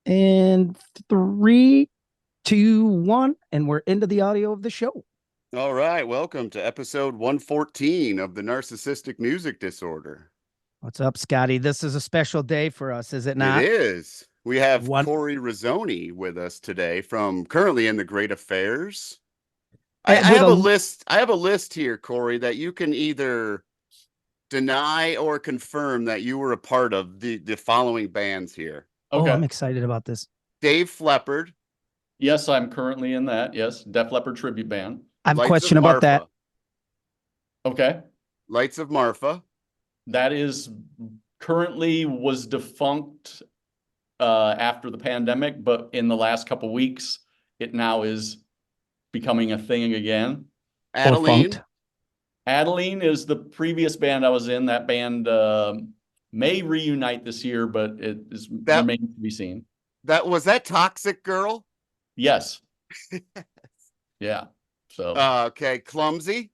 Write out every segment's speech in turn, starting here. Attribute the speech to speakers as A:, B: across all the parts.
A: And three, two, one, and we're into the audio of the show.
B: All right, welcome to episode 114 of the Narcissistic Music Disorder.
A: What's up, Scotty? This is a special day for us, is it
B: It
A: not?
B: is. We have
A: One.
B: Corey Rozzoni with us today from currently in the Great Affairs. I
A: With
B: have a
A: a
B: list. I have a list here, Corey, that you can either deny or confirm that you were a part of the following bands here.
A: Oh, I'm
C: Okay.
A: excited about this.
B: Dave Fleppard,
C: Yes, I'm currently in that. Yes, Def Leppard tribute band.
A: I have a
B: Lights of
A: question about that.
B: Marfa.
C: Okay.
B: Lights of Marfa.
C: That is currently was defunct after the pandemic, but in the last couple weeks, it now is becoming a thing again.
A: Or
B: Adeline.
A: funked.
C: Adeline is the previous band I was in. That band may reunite this year, but it is remains to be seen.
B: Was that Toxic Girl?
C: Yes. Yeah. So
B: Okay, Clumsy.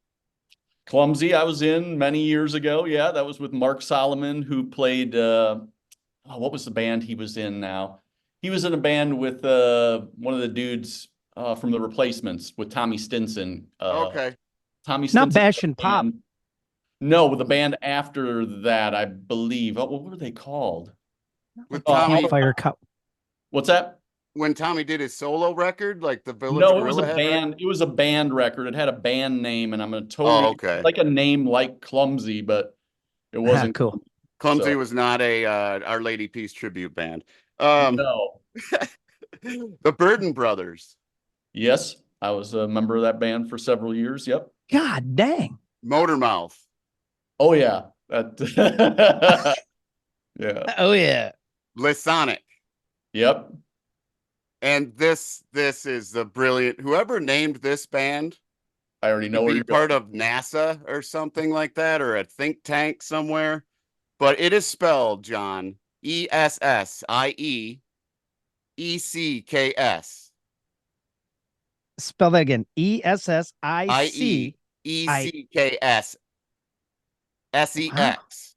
C: Clumsy, I was in many years ago. Yeah, that was with Mark Solomon, who played what was the band he was in now? He was in a band with one of the dudes from the Replacements with Tommy Stinson.
B: Okay.
C: Tommy
A: Not
C: Stinson.
A: Bash and Pop.
C: No, with the band after that, I believe. Oh, what were they called?
B: With Tommy.
A: Campfire Cup.
C: What's that?
B: When Tommy did his solo record, like the Village
C: No, it was a
B: Gorilla had
C: band. It was a band record. It had a band name, and I'm gonna totally
B: okay.
C: like a name like Clumsy, but it wasn't
A: cool.
B: Clumsy was not a Our Lady Peace tribute band.
C: No.
B: The Burden Brothers.
C: Yes, I was a member of that band for several years. Yep.
A: God dang.
B: Motormouth.
C: Oh yeah. That yeah.
A: Oh, yeah.
B: Lisonic.
C: Yep.
B: And this is the brilliant. Whoever named this band,
C: I already know where
B: be
C: you're
B: part
C: going.
B: of NASA or something like that, or a think tank somewhere. But it is spelled, John, ESSIEECKS.
A: Spell that again. ESSIC.
B: IEECKS. SEX.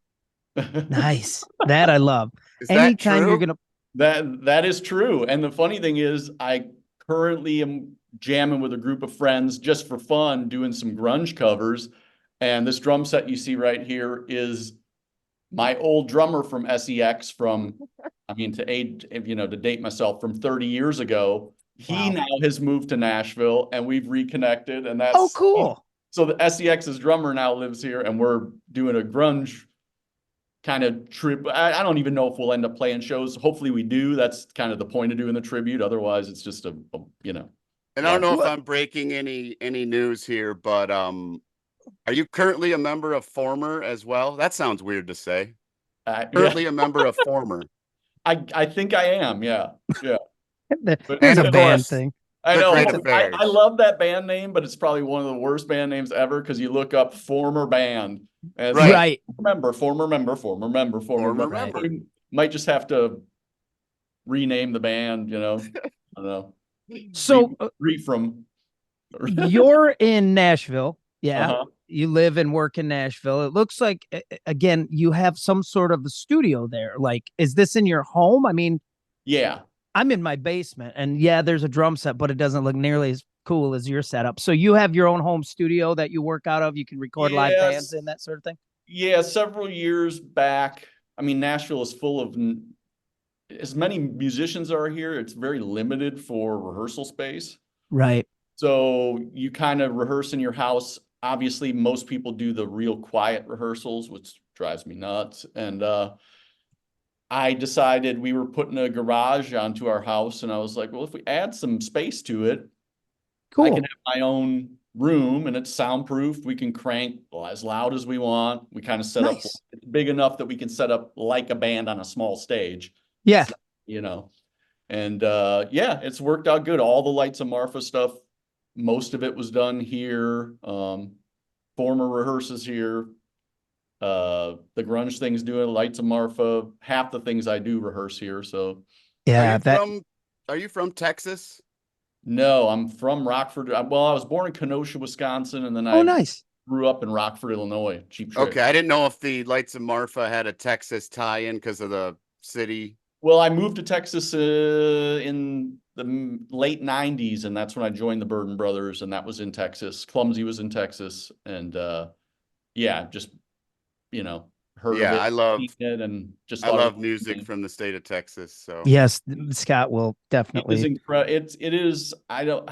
A: Nice. That I love.
B: Is
A: Anytime
B: that true?
A: you're gonna
C: That is true. And the funny thing is, I currently am jamming with a group of friends just for fun, doing some grunge covers. And this drum set you see right here is my old drummer from SEX from, I mean, to date myself, from 30 years ago. He now has moved to Nashville and we've reconnected. And that's
A: cool.
C: So the SEX's drummer now lives here and we're doing a grunge kind of trip. I don't even know if we'll end up playing shows. Hopefully we do. That's kind of the point of doing the tribute. Otherwise it's just
B: And I don't know if I'm breaking any news here, but are you currently a member of Former as well? That sounds weird to say. Currently a member of Former.
C: I think I am. Yeah. Yeah.
A: There's a band thing.
C: I know. I love that band name, but it's probably one of the worst band names ever because you look up Former Band. And
A: right.
C: Former member. We might just have to rename the band, I don't know.
A: So
C: from
A: you're in Nashville. Yeah.
C: Uh-huh.
A: You live and work in Nashville. It looks like, again, you have some sort of a studio there. Like, is this in your home? I mean,
C: yeah.
A: I'm in my basement and yeah, there's a drum set, but it doesn't look nearly as cool as your setup. So you have your own home studio that you work out of. You can record live bands and that sort of thing.
C: Yeah. Several years back. I mean, Nashville is full of as many musicians are here. It's very limited for rehearsal space.
A: Right.
C: So you kind of rehearse in your house. Obviously, most people do the real quiet rehearsals, which drives me nuts. And, I decided we were putting a garage onto our house and I was like, well, if we add some space to it, cool. I can have my own room and it's soundproof. We can crank as loud as we want. We kind of set up big enough that we can set up like a band on a small stage.
A: Yeah.
C: And it's worked out good. All the Lights of Marfa stuff, most of it was done here. Former rehearses here. The grunge things doing Lights of Marfa. Half the things I do rehearse here. So
A: yeah,
B: are you from Texas?
C: No, I'm from Rockford. Well, I was born in Kenosha, Wisconsin, and then I grew up in Rockford, Illinois. Cheap Trick.
B: Okay, I didn't know if the Lights of Marfa had a Texas tie-in because of the city.
C: Well, I moved to Texas in the late 90s, and that's when I joined the Burden Brothers, and that was in Texas. Clumsy was in Texas, and yeah, just, you know, heard of
B: Yeah,
C: it,
B: I love
C: seen it, and just
B: I
C: thought
B: love
C: it
B: music
C: was
B: from the state of Texas. So
A: Yes, Scott will
C: it is
A: definitely.
C: incredible. It is, I don't,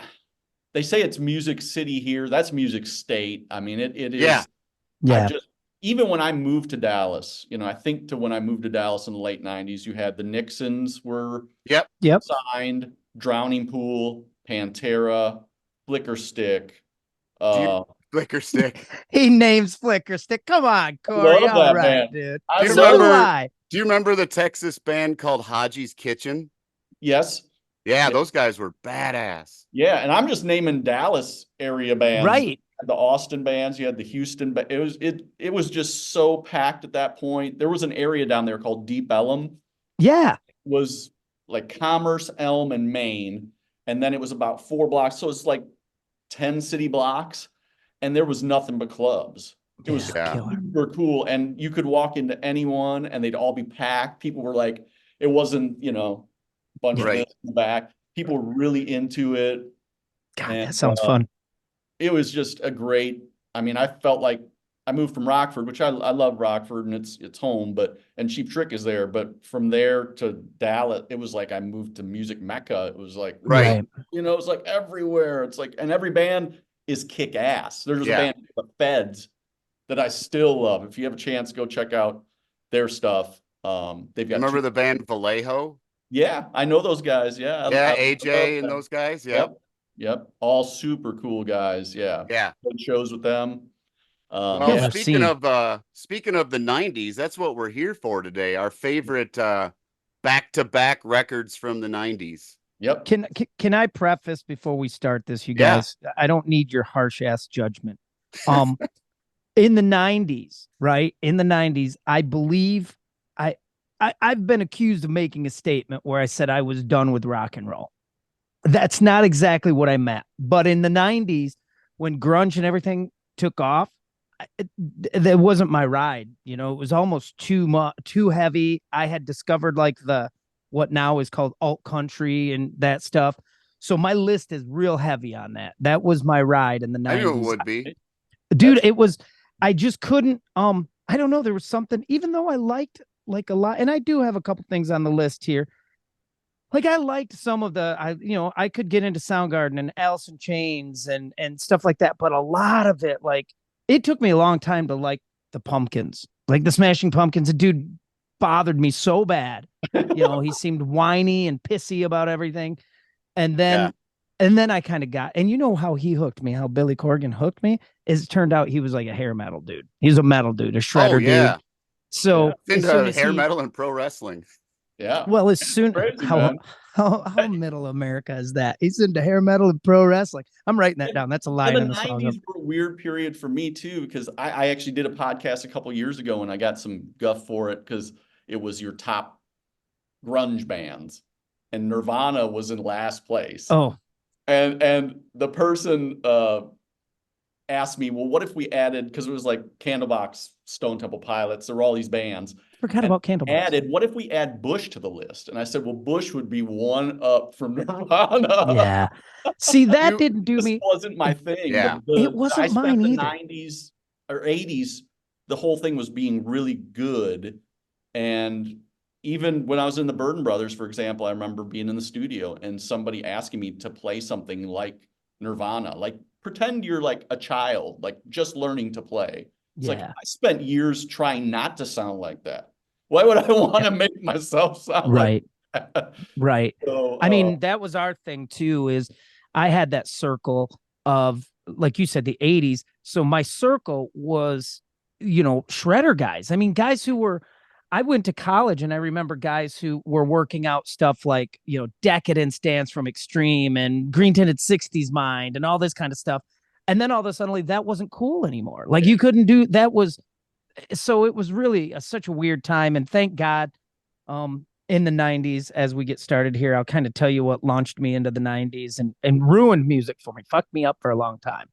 C: they say it's Music City here. That's Music State. I mean, it
B: yeah,
C: is. I
A: Yeah.
C: just, even when I moved to Dallas, you know, I think to when I moved to Dallas in the late 90s, you had the Nixons were
B: yep.
A: Yep.
C: signed, Drowning Pool, Pantera, Flicker Stick.
B: Do you
C: Uh,
B: Flicker Stick?
A: He names Flicker Stick. Come on, Corey.
C: love
A: All
C: that
A: right,
C: band.
A: dude.
C: I
B: Do you
A: So
C: love,
A: do
B: remember?
A: I.
B: Do you remember the Texas band called Haji's Kitchen?
C: yes.
B: Yeah,
C: Yeah.
B: those guys were badass.
C: Yeah, and I'm just naming Dallas area bands.
A: Right.
C: The Austin bands, you had the Houston, but it was just so packed at that point. There was an area down there called Deep Ellum.
A: Yeah.
C: It was like Commerce, Elm, and Maine, and then it was about 4 blocks. So it's like 10 city blocks, and there was nothing but clubs. It was
B: Yeah.
A: Killer.
C: super cool, and you could walk into anyone, and they'd all be packed. People were like, it wasn't, you know, a bunch of
B: Right.
C: this in the back. People were really into it.
A: God,
C: And
A: that sounds fun.
C: it was just a great, I mean, I felt like I moved from Rockford, which I love Rockford and it's home, and Cheap Trick is there, but from there to Dallas, it was like I moved to music Mecca. It was like,
B: Right.
C: you know, it's like everywhere. It's like, and every band is kick ass. There's a
B: Yeah.
C: band, the Feds, that I still love. If you have a chance, go check out their stuff. They've got
B: Remember the band Vallejo?
C: yeah, I know those guys. Yeah.
B: Yeah,
C: I
B: AJ and
C: them.
B: those guys. Yep.
C: Yep. All super cool guys. Yeah.
B: Yeah.
C: Good shows with them.
B: Well,
A: Killer
B: speaking
A: scene.
B: of the 90s, that's what we're here for today. Our favorite back-to-back records from the 90s.
C: Yep.
A: Can I preface before we start this, you
B: Yeah.
A: guys? I don't need your harsh ass judgment. In the 90s, right? In the 90s, I believe I've been accused of making a statement where I said I was done with rock and roll. That's not exactly what I meant. But in the 90s, when grunge and everything took off, that wasn't my ride. You know, it was almost too heavy. I had discovered like what now is called alt country and that stuff. So my list is real heavy on that. That was my ride in the 90s.
B: I knew it would be.
A: Dude, it was, I just couldn't, I don't know. There was something, even though I liked like a lot, and I do have a couple things on the list here. Like I liked some of I could get into Soundgarden and Alice in Chains and stuff like that, but a lot of it, like it took me a long time to like the Pumpkins, like the Smashing Pumpkins. The dude bothered me so bad. He seemed whiny and pissy about everything. And then I kind of got, and you know how he hooked me, how Billy Corgan hooked me, is it turned out he was like a hair metal dude. He was a metal dude, a shredder dude. So
B: into hair metal and pro wrestling.
C: Yeah.
A: Well, as soon
C: Crazy,
A: how middle America is that? He's into hair metal and pro wrestling. I'm writing that down. That's a line in the song.
C: The 90s were a weird period for me too, because I actually did a podcast a couple years ago and I got some guff for it because it was your top grunge bands and Nirvana was in last place.
A: Oh.
C: And the person asked me, well, what if we added, because it was like Candlebox, Stone Temple Pilots, there were all these bands.
A: Forgot about Candlebox.
C: What if we add Bush to the list? And I said, well, Bush would be one up from Nirvana.
A: Yeah. See, that didn't do me.
C: Wasn't my thing.
B: Yeah.
A: It wasn't mine either.
C: The 90s or 80s, the whole thing was being really good. And even when I was in the Burden Brothers, for example, I remember being in the studio and somebody asking me to play something like Nirvana, like pretend you're like a child, like just learning to play. It's like I spent years trying not to sound like that. Why would I want to make myself sound like that?
A: Right.
C: So,
A: I mean, that was our thing too, is I had that circle of, like you said, the 80s. So my circle was, shredder guys. I mean, guys who were, I went to college and I remember guys who were working out stuff like, Decadence Dance from Extreme and Green Tinted 60s Mind and all this kind of stuff. And then all of a sudden that wasn't cool anymore. Like you couldn't do that. So it was really such a weird time. And thank God, in the 90s, as we get started here, I'll kind of tell you what launched me into the 90s and ruined music for me, fucked me up for a long time.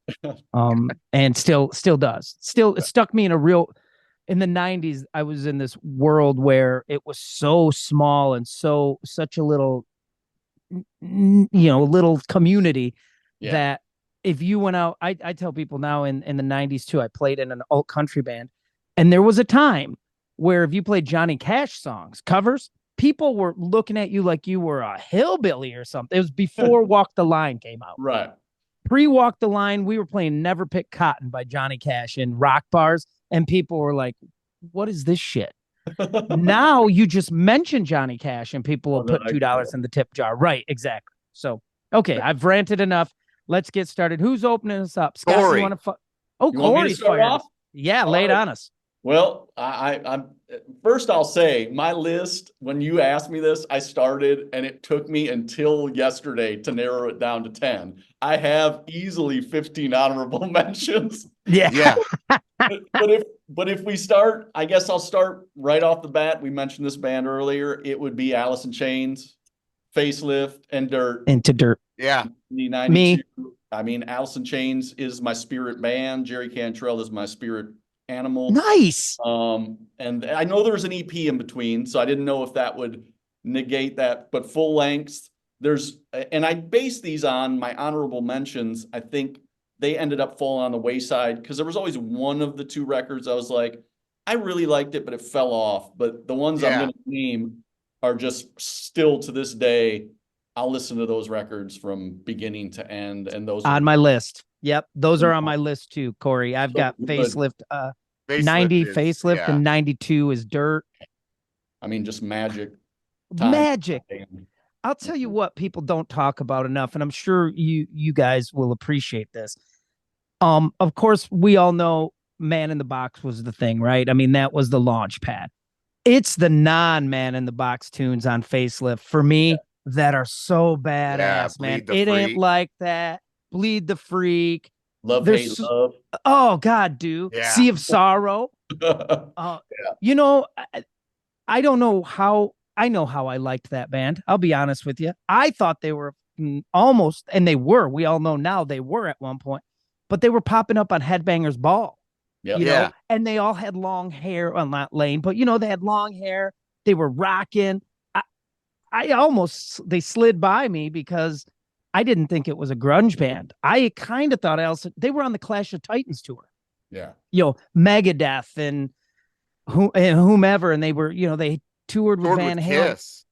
A: And still does. It stuck me in in the 90s, I was in this world where it was so small and such a little, little community that if you went out, I tell people now in the 90s too, I played in an alt country band, and there was a time where if you played Johnny Cash songs, covers, people were looking at you like you were a hillbilly or something. It was before Walk the Line came out.
C: Right.
A: Pre-Walk the Line, we were playing Never Pick Cotton by Johnny Cash in rock bars, and people were like, what is this shit? Now you just mention Johnny Cash and people will put $2 in the tip jar. Right, exactly. So, okay, I've ranted enough. Let's get started. Who's opening us up? Scott,
B: Corey.
A: you want to Corey's fired off? Yeah, lay it on us.
C: Well, I'm first I'll say my list, when you asked me this, I started and it took me until yesterday to narrow it down to 10. I have easily 15 honorable mentions.
A: Yeah.
C: But if we start, I guess I'll start right off the bat. We mentioned this band earlier. It would be Alice in Chains, Facelift, and Dirt.
A: Into Dirt.
B: Yeah.
A: Me.
C: I mean, Alice in Chains is my spirit band. Jerry Cantrell is my spirit animal.
A: Nice.
C: And I know there's an EP in between, so I didn't know if that would negate that, but full lengths, and I base these on my honorable mentions. I think they ended up falling on the wayside because there was always one of the two records I was like, I really liked it, but it fell off. But the ones I'm going to name are just still to this day, I'll listen to those records from beginning to end. And those
A: on my list. Yep. Those are on my list too, Corey. I've got Facelift, 90 Facelift and 92 is Dirt.
C: I mean, just magic.
A: Magic. I'll tell you what people don't talk about enough, and I'm sure you guys will appreciate this. Of course, we all know Man in the Box was the thing, right? I mean, that was the launch pad. It's the non-Man in the Box tunes on Facelift for me that are so badass, man. It ain't like that. Bleed the Freak.
C: Love, Hate, Love.
A: Oh, God, dude.
B: Yeah.
A: Sea of Sorrow. You know, I don't know how. I know how I liked that band. I'll be honest with you. I thought they were almost, and they were. We all know now they were at one point, but they were popping up on Headbangers Ball.
C: Yep.
A: You know, and they all had long hair. Well, not Lane, but you know, they had long hair. They were rocking. They slid by me because I didn't think it was a grunge band. I kind of thought they were on the Clash of Titans tour.
C: Yeah.
A: You know, Megadeth and whomever. And they were, you know, they toured with Van Halen.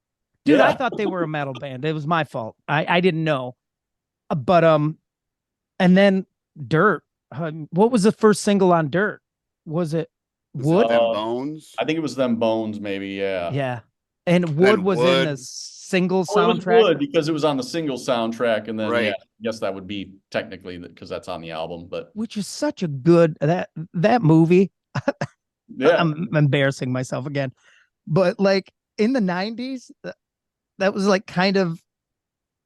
A: Dude, I thought they were a metal band. It was my fault. I didn't know. But, and then Dirt. What was the first single on Dirt? Was it Wood?
B: Them Bones?
C: I think it was Them Bones, maybe. Yeah.
A: Yeah. And Wood was in the single soundtrack.
C: It was Wood because it was on the single soundtrack, and then I guess that would be technically because that's on the album, but
A: which is such a good that movie. I'm embarrassing myself again, but like in the 90s, that was like kind of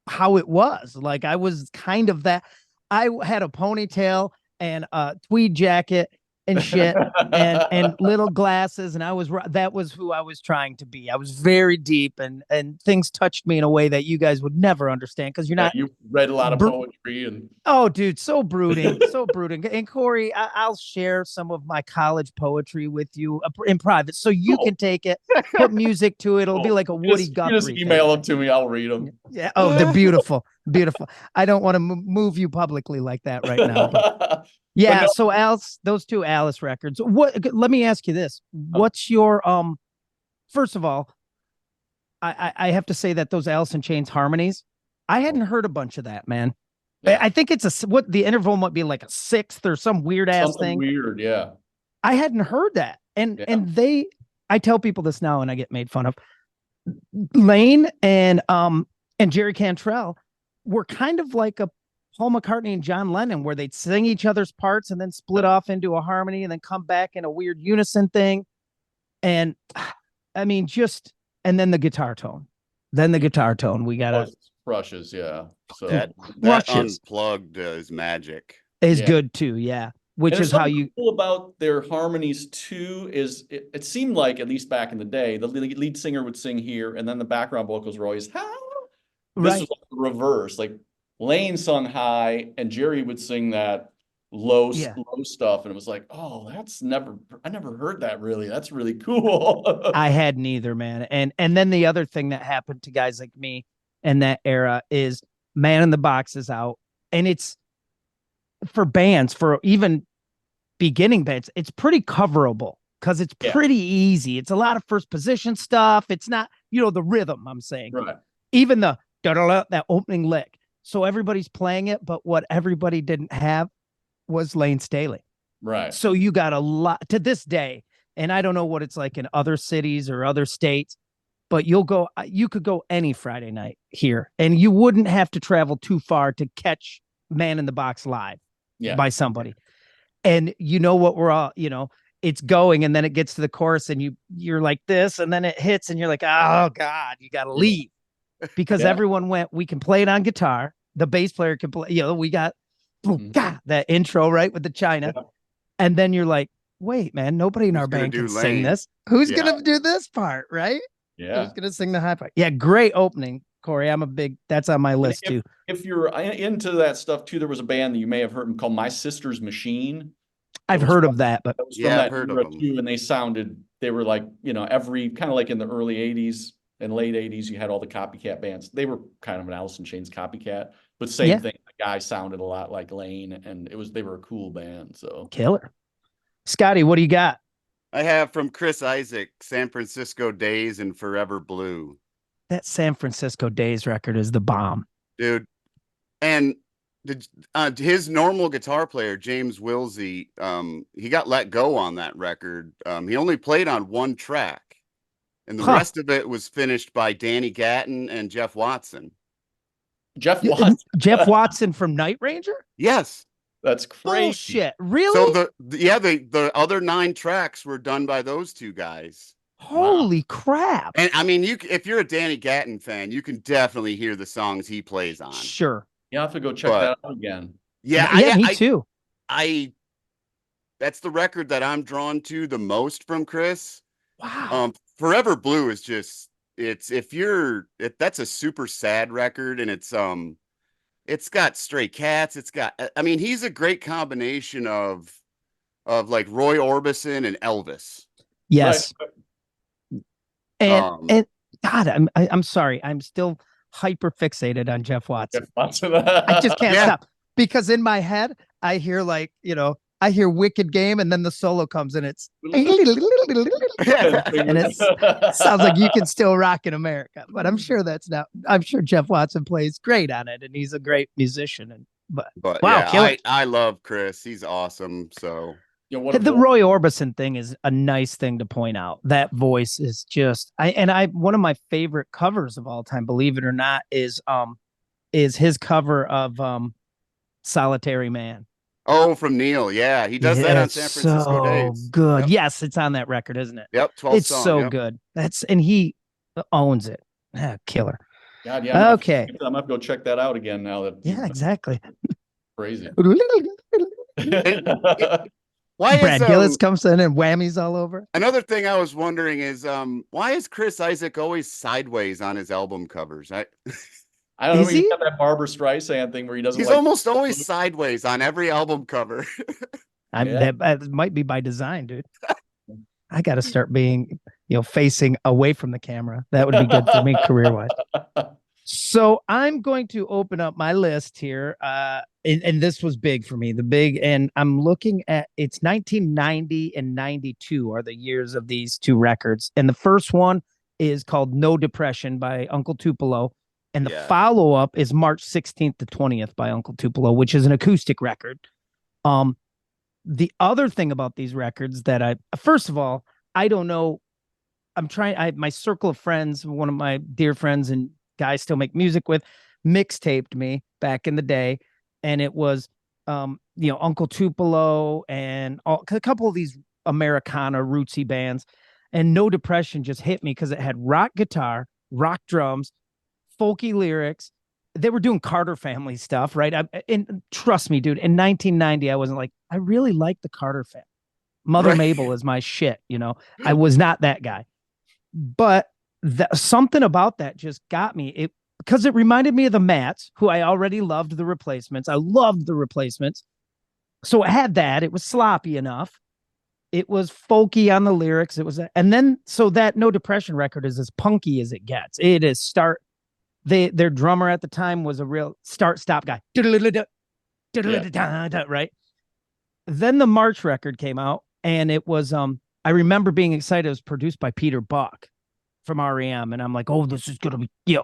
A: how it was. Like I was kind of that. I had a ponytail and a tweed jacket and shit and little glasses, and that was who I was trying to be. I was very deep, and things touched me in a way that you guys would never understand because you're not.
C: You read a lot of poetry and
A: dude, so brooding, so brooding. And Corey, I'll share some of my college poetry with you in private, so you can take it, put music to it. It'll be like a Woody Guthrie.
C: Just email them to me. I'll read them.
A: Yeah. Oh, they're beautiful, beautiful. I don't want to move you publicly like that right now. But. Yeah, no. So Alice, those two Alice records. Let me ask you this. What's your first of all, I have to say that those Alice in Chains harmonies, I hadn't heard a bunch of that, man. Yeah. I think it's the interval might be like a sixth or some weird ass thing.
C: Weird, yeah.
A: I hadn't heard that. And I tell people this now and I get made fun of. Lane and Jerry Cantrell were kind of like a Paul McCartney and John Lennon, where they'd sing each other's parts and then split off into a harmony and then come back in a weird unison thing. And I mean, and then the guitar tone. We got
C: Rushes, yeah. So
B: that unplugged is magic.
A: Is good too, yeah. Which is how you
C: cool about their harmonies too is it seemed like, at least back in the day, the lead singer would sing here and then the background vocals were always this was like the reverse. Like Lane sung high and Jerry would sing that low stuff, and it was like, oh, I never heard that. Really, that's really cool.
A: I had neither, man. And then the other thing that happened to guys like me in that era is Man in the Box is out, and it's for bands, for even beginning bands, it's pretty coverable because it's pretty easy. It's a lot of first position stuff. It's not, the rhythm, I'm saying.
C: Right.
A: Even the that opening lick. So everybody's playing it, but what everybody didn't have was Lane Staley.
C: Right.
A: So you got a lot to this day. And I don't know what it's like in other cities or other states, but you could go any Friday night here and you wouldn't have to travel too far to catch Man in the Box live by somebody. And what we're all, it's going, and then it gets to the chorus and you're like this, and then it hits and you're like, oh God, you got to leave because everyone went, we can play it on guitar. The bass player can play, we got that intro, right, with the China. Yeah. And then you're like, wait, man, nobody in our band can sing this. Who's going to do this part, right?
C: Yeah.
A: Who's going to sing the high part? Yeah, great opening, Corey. That's on my list too.
C: If you're into that stuff too, there was a band that you may have heard called My Sister's Machine.
A: I've heard of that, but
C: I've heard of them too. And they were like, every kind of like in the early 80s and late 80s, you had all the copycat bands. They were kind of an Alice in Chains copycat, but same thing. The guy sounded a lot like Lane, and they were a cool band. So
A: killer. Scotty, what do you got?
B: I have from Chris Isaak, San Francisco Days and Forever Blue.
A: That San Francisco Days record is the bomb,
B: dude. And his normal guitar player, James Wilsey, he got let go on that record. He only played on one track, and the rest of it was finished by Danny Gatton and Jeff Watson.
C: Jeff
A: Watson from Night Ranger?
B: Yes.
C: That's crazy.
A: Bullshit. Really?
B: So the other 9 tracks were done by those two guys.
A: Holy crap.
B: And I mean, if you're a Danny Gatton fan, you can definitely hear the songs he plays on.
A: Sure.
C: You have to go check that out again.
A: Yeah, me too.
B: That's the record that I'm drawn to the most from Chris.
A: Wow.
B: Forever Blue is just that's a super sad record, and it's got Stray Cats. He's a great combination of like Roy Orbison and Elvis.
A: Yes. Right. And God, I'm sorry. I'm still hyper fixated on Jeff Watson. I just can't stop, because in my head I hear I hear Wicked Game, and then the solo comes and it's and it sounds like You Can Still Rock in America. But I'm sure I'm sure Jeff Watson plays great on it, and he's a great musician. But wow,
B: yeah, I love Chris. He's awesome. So
A: the Roy Orbison thing is a nice thing to point out. That voice is just one of my favorite covers of all time, believe it or not, is his cover of Solitary Man.
B: Oh, from Neil. Yeah, he does that on San Francisco Days.
A: Good. Yep. Yes, it's on that record, isn't it?
B: Yep, 12
A: It's
B: song,
A: so good. And he owns it. Killer.
C: God, yeah.
A: Okay.
C: I'm gonna have to go check that out again now.
A: Exactly.
C: Crazy.
B: Why
A: Brad Gillis comes in and whammies all over?
B: Another thing I was wondering is why is Chris Isaak always sideways on his album covers?
C: I don't know. He's got that Barbra Streisand thing where he doesn't.
B: He's almost always sideways on every album cover.
A: That might be by design, dude. I got to start being, facing away from the camera. That would be good for me career-wise. So I'm going to open up my list here. And this was big for me. And I'm looking at, it's 1990 and 92 are the years of these two records. And the first one is called No Depression by Uncle Tupelo. And the follow-up is March 16th to 20th by Uncle Tupelo, which is an acoustic record. The other thing about these records that first of all, I don't know. My circle of friends, one of my dear friends and guys still make music with, mixtaped me back in the day. And it was, Uncle Tupelo and a couple of these Americana rootsy bands. And No Depression just hit me because it had rock guitar, rock drums, folky lyrics. They were doing Carter family stuff, right? And trust me, dude, in 1990, I wasn't like, I really like the Carter family. Mother Mabel is my shit, I was not that guy. But something about that just got me. Because it reminded me of the Mats, who I already loved the Replacements. I loved the Replacements. So it had that. It was sloppy enough. It was folky on the lyrics. It was, and then so that No Depression record is as punky as it gets. It is start. Their drummer at the time was a real start stop guy. Right. Then the March record came out, and it was I remember being excited. It was produced by Peter Buck from REM, and I'm like, oh, this is gonna be,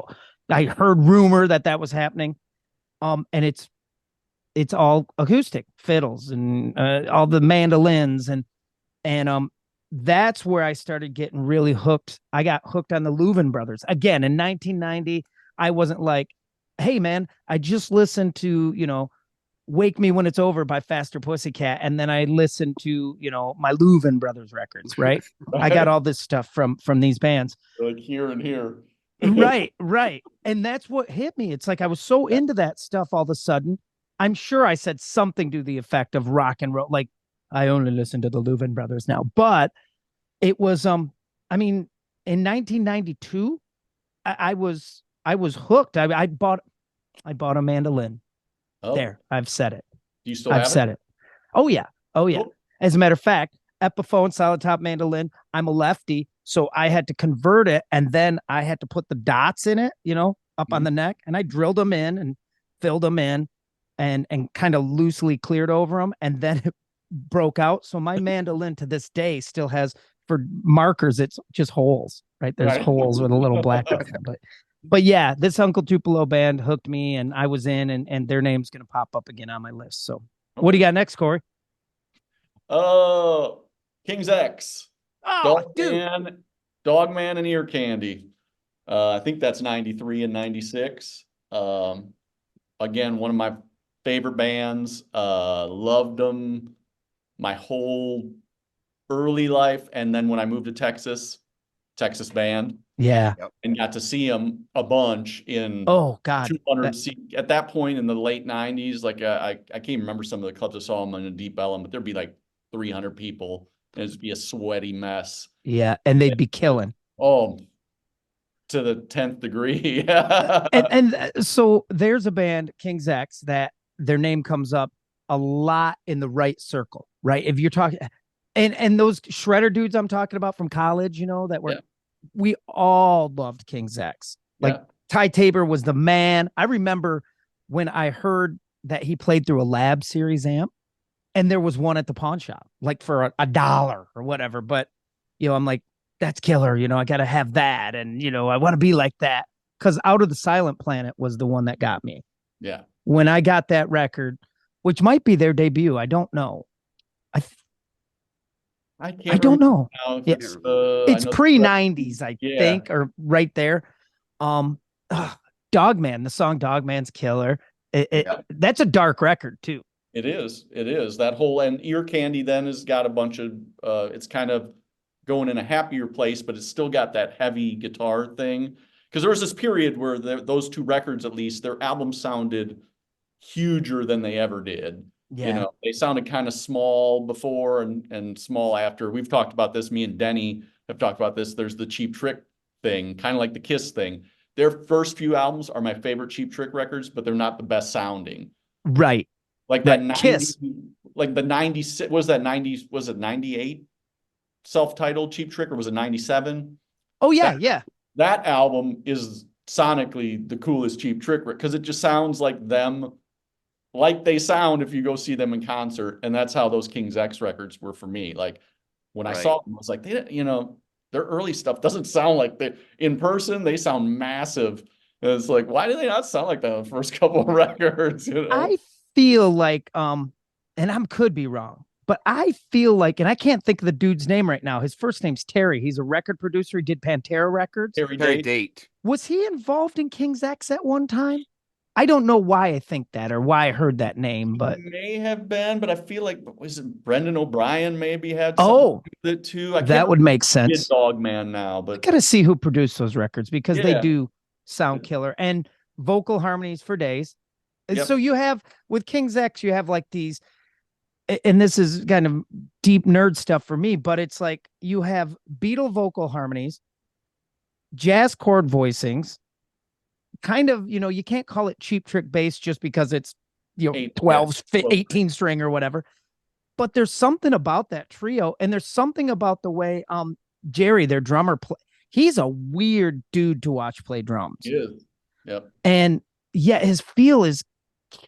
A: I heard rumor that was happening, and it's all acoustic fiddles and all the mandolins, and that's where I started getting really hooked. I got hooked on the Louvin brothers again in 1990. I wasn't like, hey man, I just listened to Wake Me When It's Over by Faster Pussycat, and then I listened to my Louvin brothers records, right? I got all this stuff from these bands,
C: like here and here.
A: right, and that's what hit me. It's like I was so into that stuff all of a sudden. I'm sure I said something to the effect of rock and roll, like I only listen to the Louvin brothers now, but it was I mean, in 1992 I was hooked. I bought a mandolin.
C: Oh,
A: There, I've said it.
C: do you still
A: I've
C: have
A: said it. Oh yeah.
C: Cool.
A: As a matter of fact, Epiphone solid top mandolin. I'm a lefty, so I had to convert it, and then I had to put the dots in it, up on the neck, and I drilled them in and filled them in, and kind of loosely cleared over them, and then it broke out. So my mandolin to this day still has, for markers, it's just holes, right? There's
C: Right.
A: holes with a little black on them, but yeah, this Uncle Tupelo band hooked me, and I was in, and their name's going to pop up again on my list. So what do you got next, Corey?
C: King's X.
A: Oh, dude.
C: Dogman and Ear Candy. I think that's 93 and 96. Again, one of my favorite bands. Loved them my whole early life. And then when I moved to Texas band.
A: Yeah.
C: And got to see them a bunch in
A: Oh God.
C: 200 seat. At that point in the late 90s, like I can't remember some of the clubs I saw them in a Deep Ellum, but there'd be like 300 people, and it'd be a sweaty mess.
A: Yeah, and they'd be killing.
C: Oh, to the 10th degree.
A: and so there's a band, King's X, that their name comes up a lot in the right circle, right? If you're talking, and those shredder dudes I'm talking about from college, that were, we all loved King's X. Like Ty Tabor was the man. I remember when I heard that he played through a Lab Series amp, and there was one at the pawn shop, like for $1 or whatever. But, I'm like, that's killer. I got to have that. And, I want to be like that. Because Out of the Silent Planet was the one that got me.
C: Yeah.
A: When I got that record, which might be their debut, I don't know. I don't know. It's pre-90s, I think, or right there. Dogman, the song Dogman's killer. That's a dark record too.
C: It is. That whole, and Ear Candy then has got a bunch of it's kind of going in a happier place, but it's still got that heavy guitar thing. Because there was this period where those two records, at least, their albums sounded huger than they ever did.
A: Yeah.
C: They sounded kind of small before and small after. We've talked about this. Me and Denny have talked about this. There's the Cheap Trick thing, kind of like the Kiss thing. Their first few albums are my favorite Cheap Trick records, but they're not the best sounding.
A: Right.
C: Like that 90, Kiss. Like the 96, was it 98 self-titled Cheap Trick, or was it 97?
A: Oh yeah,
C: That album is sonically the coolest Cheap Trick because it just sounds like them, like they sound if you go see them in concert. And that's how those King's X records were for me. Like when I saw them, I was like, their early stuff doesn't sound like they, in person, they sound massive. And it's like, why do they not sound like that on the first couple of records?
A: I feel like, and I could be wrong, but I feel like, and I can't think of the dude's name right now. His first name's Terry. He's a record producer. He did Pantera records.
C: Terry Date.
A: Was he involved in King's X at one time? I don't know why I think that or why I heard that name, but
C: he may have been, but I feel like, was it Brendan O'Brien maybe had something to do with it too?
A: That would make sense.
C: Dogman now, but
A: I gotta see who produced those records because they do sound killer and vocal harmonies for days. Yep. So you have with King's X, you have like these, and this is kind of deep nerd stuff for me, but it's like you have Beatle vocal harmonies, jazz chord voicings, kind of, you can't call it Cheap Trick bass just because it's 12,
C: 12.
A: 18 string or whatever. But there's something about that trio, and there's something about the way Jerry, their drummer, he's a weird dude to watch play drums.
C: He is. Yep.
A: And yet his feel is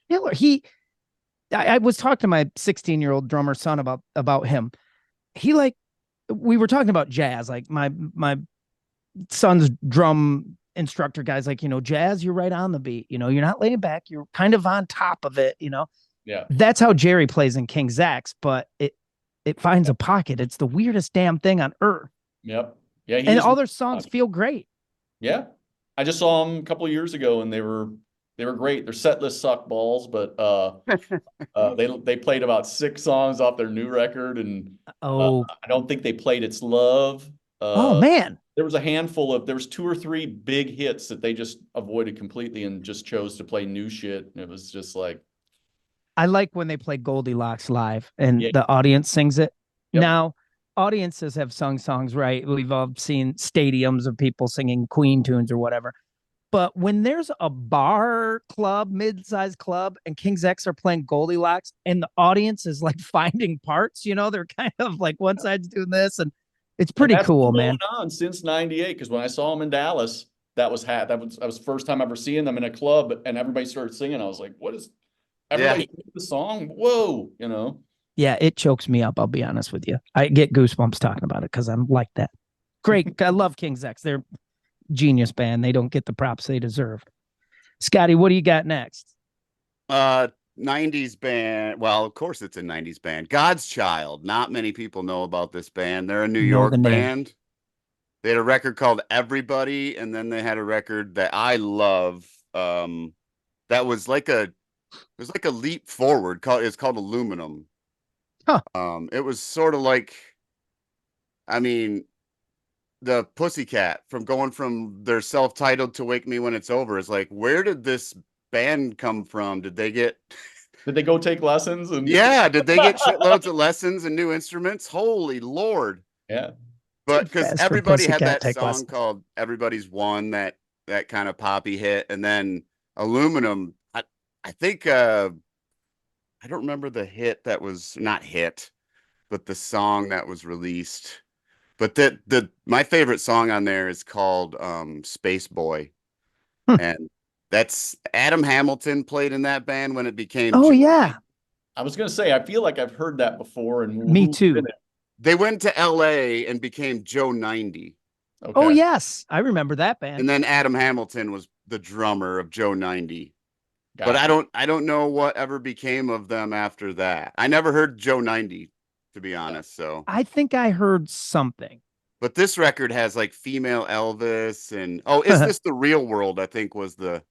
A: killer. I was talking to my 16-year-old drummer son about him. We were talking about jazz. Like my son's drum instructor guy's like, jazz, you're right on the beat. You're not laying back. You're kind of on top of it.
C: Yeah.
A: That's how Jerry plays in King Zach's, but it finds a pocket. It's the weirdest damn thing on earth.
C: Yep. Yeah.
A: And all their songs feel great.
C: Yeah. I just saw them a couple of years ago, and they were great. Their set list sucked balls, but they played about 6 songs off their new record, and I don't think they played It's Love.
A: Oh man.
C: There was 2 or 3 big hits that they just avoided completely and just chose to play new shit. And it was just like,
A: I like when they play Goldilocks live and the audience sings it. Yep. Now, audiences have sung songs, right? We've all seen stadiums of people singing Queen tunes or whatever. But when there's a bar club, mid-sized club, and King's X are playing Goldilocks, and the audience is like finding parts, they're kind of like one side's doing this, and it's pretty cool, man.
C: On since '98, because when I saw them in Dallas, that was the first time ever seeing them in a club, and everybody started singing. I was like, "What is?" Everybody the song? Whoa,
A: Yeah, it chokes me up. I'll be honest with you. I get goosebumps talking about it because I'm like that. Great, I love King's X. They're genius band. They don't get the props they deserve. Scotty, what do you got next?
B: 90s band. Well, of course it's a 90s band. God's Child. Not many people know about this band. They're a New York band. They had a record called Everybody, and then they had a record that I love. That was like a leap forward. It's called Aluminum.
A: Huh.
B: It was sort of like, the Pussycat, from going from their self-titled to Wake Me When It's Over, is like, where did this band come from? Did they go take lessons? Did they get shitloads of lessons and new instruments? Holy Lord.
C: Yeah.
B: But because everybody had that song called Everybody's One, that kind of poppy hit, and then Aluminum, I think I don't remember the hit that was not hit, but the song that was released. But my favorite song on there is called Space Boy. And that's Adam Hamilton played in that band when it became
A: yeah.
C: I was gonna say, I feel like I've heard that before, and
A: me too.
B: They went to LA and became Joe 90.
C: Okay.
A: Oh yes, I remember that band.
B: And then Adam Hamilton was the drummer of Joe 90.
C: Gotcha.
B: But I don't know what ever became of them after that. I never heard Joe 90, to be honest. So
A: I think I heard something.
B: But this record has like female Elvis and Is This the Real World? I think was the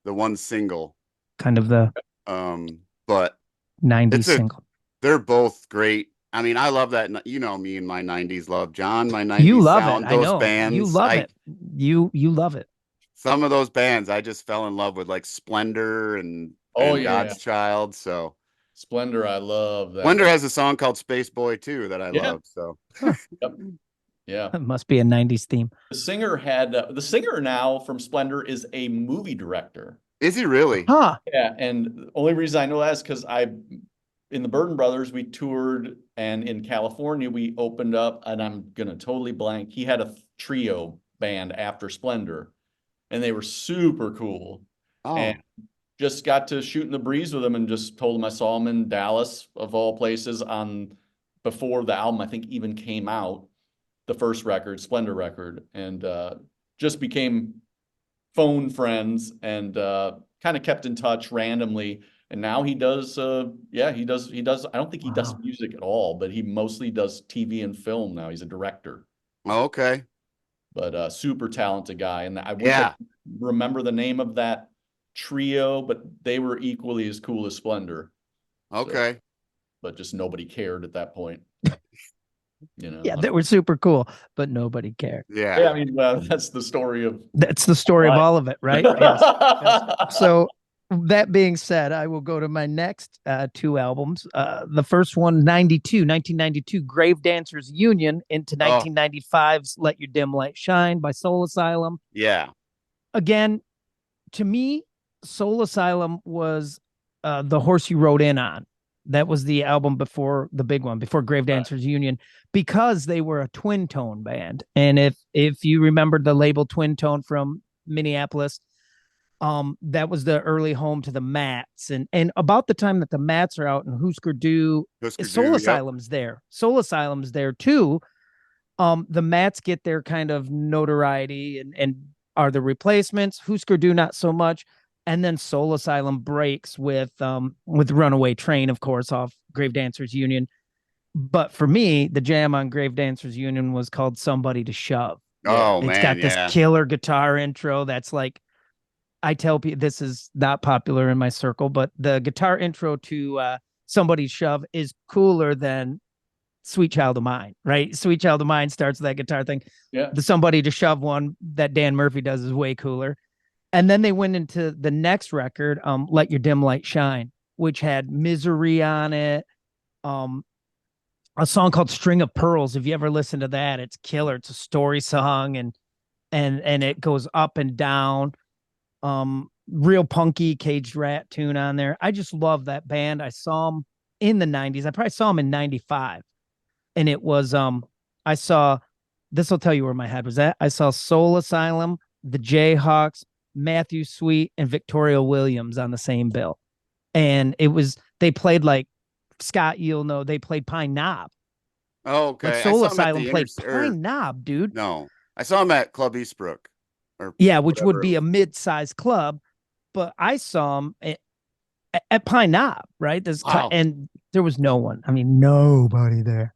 B: one single.
A: Kind of the
B: but
A: 90s single.
B: They're both great. I love that. Me and my 90s love. John, my 90s
A: you love
B: sound,
A: it.
B: those
A: I know.
B: bands.
A: You love it. You love it.
B: Some of those bands I just fell in love with, like Splendor and God's Child. So
C: Splendor, I love that.
B: Splendor has a song called Space Boy too that I love. So
C: Yep. Yeah,
A: it must be a 90s theme.
C: The singer now from Splendor is a movie director.
B: Is he really?
A: Huh.
C: Yeah, and the only reason I know that is because in the Burden Brothers, we toured, and in California, we opened up, and I'm going to totally blank. He had a trio band after Splendor, and they were super cool.
B: Oh.
C: And just got to shoot in the breeze with them, and just told him I saw him in Dallas, of all places, before the album, I think, even came out, the first record, Splendor record, and just became phone friends, and kind of kept in touch randomly. And now he does, he does. I don't think he does music at all, but he mostly does TV and film now. He's a director.
B: Okay.
C: But super talented guy. And I wish I could remember the name of that trio, but they were equally as cool as Splendor.
B: Okay.
C: So, but just nobody cared at that point.
A: Yeah, they were super cool, but nobody cared.
B: Yeah.
C: That's the story of
A: all of it, right? Yes. Yes. So that being said, I will go to my next 2 albums. The first one, 1992, Grave Dancers Union, into 1995's Let Your Dim Light Shine by Soul Asylum.
B: Yeah.
A: Again, to me, Soul Asylum was The Horse You Rode In On. That was the album before the big one, before Grave Dancers Union, because they were a twin tone band. And if you remember the label Twin Tone from Minneapolis, that was the early home to the Mats. And about the time that the Mats are out and Husker Du, Soul Asylum's there. Soul Asylum's there too. The Mats get their kind of notoriety and are the replacements. Husker Du not so much. And then Soul Asylum breaks with Runaway Train, of course, off Grave Dancers Union. But for me, the jam on Grave Dancers Union was called Somebody to Shove.
B: Oh,
A: It's got this killer guitar intro that's like, I tell people this is not popular in my circle, but the guitar intro to Somebody's Shove is cooler than Sweet Child of Mine, right? Sweet Child of Mine starts with that guitar thing.
C: Yeah.
A: The Somebody to Shove one that Dan Murphy does is way cooler. And then they went into the next record, Let Your Dim Light Shine, which had Misery on it. A song called String of Pearls. If you ever listen to that, it's killer. It's a story song and it goes up and down. Real punky Caged Rat tune on there. I just love that band. I saw them in the 90s. I probably saw them in 95. And it was I saw, this will tell you where my head was at. I saw Soul Asylum, the Jayhawks, Matthew Sweet, and Victoria Williams on the same bill. And it was, they played like Scott, you'll know, they played Pine Knob.
B: Oh, okay.
A: Like Soul Asylum played Pine Knob, dude.
B: No, I saw him at Club Eastbrook.
A: Which would be a mid-sized club, but I saw him at Pine Knob, right? And there was no one. I mean, nobody there.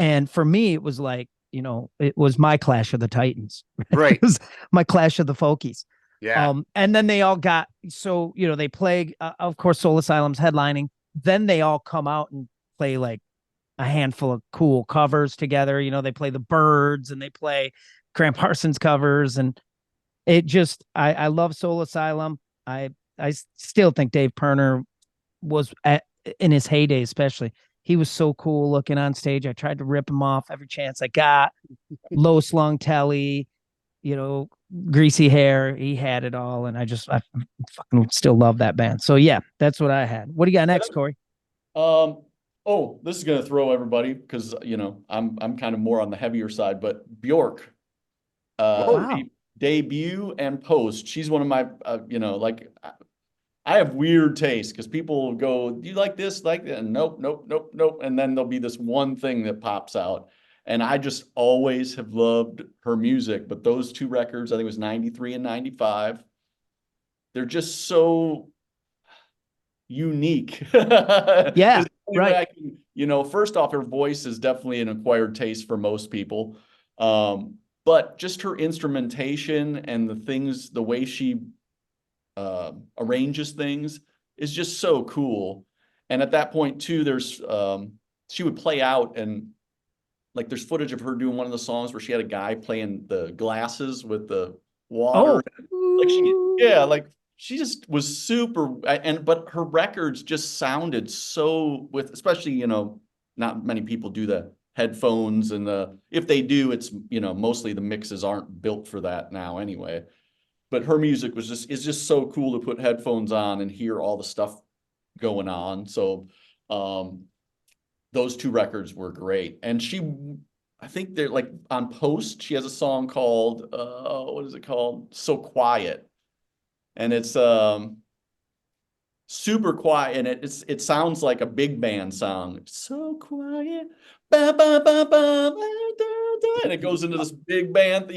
A: And for me, it was like, it was my Clash of the Titans.
B: Right.
A: It was my Clash of the Folkies.
B: Yeah.
A: And then they all got, they play, of course, Soul Asylum's headlining. Then they all come out and play like a handful of cool covers together. They play the Byrds and they play Graham Parsons covers. And it just, I love Soul Asylum. I still think Dave Pirner was in his heyday, especially. He was so cool looking on stage. I tried to rip him off every chance I got. Low slung telly, greasy hair. He had it all. And I fucking still love that band. So yeah, that's what I had. What do you got next, Corey?
C: This is going to throw everybody because, I'm kind of more on the heavier side, but Bjork,
A: Wow.
C: debut and post. She's one of my, I have weird taste because people go, do you like this, like that? And nope. And then there'll be this one thing that pops out. And I just always have loved her music. But those two records, I think it was 93 and 95, they're just so unique.
A: Yeah, right.
C: First off, her voice is definitely an acquired taste for most people. But just her instrumentation and the way she arranges things is just so cool. And at that point too, there's she would play out and like there's footage of her doing one of the songs where she had a guy playing the glasses with the water. She just was super. But her records just sounded so especially not many people do the headphones and if they do, it's mostly the mixes aren't built for that now anyway. But her music is just so cool to put headphones on and hear all the stuff going on. So those two records were great. And I think they're like on Post, she has a song called what is it called? So Quiet. And it's super quiet, and it sounds like a big band song. So quiet, ba, ba, ba, ba, da, da, and it goes into this big band,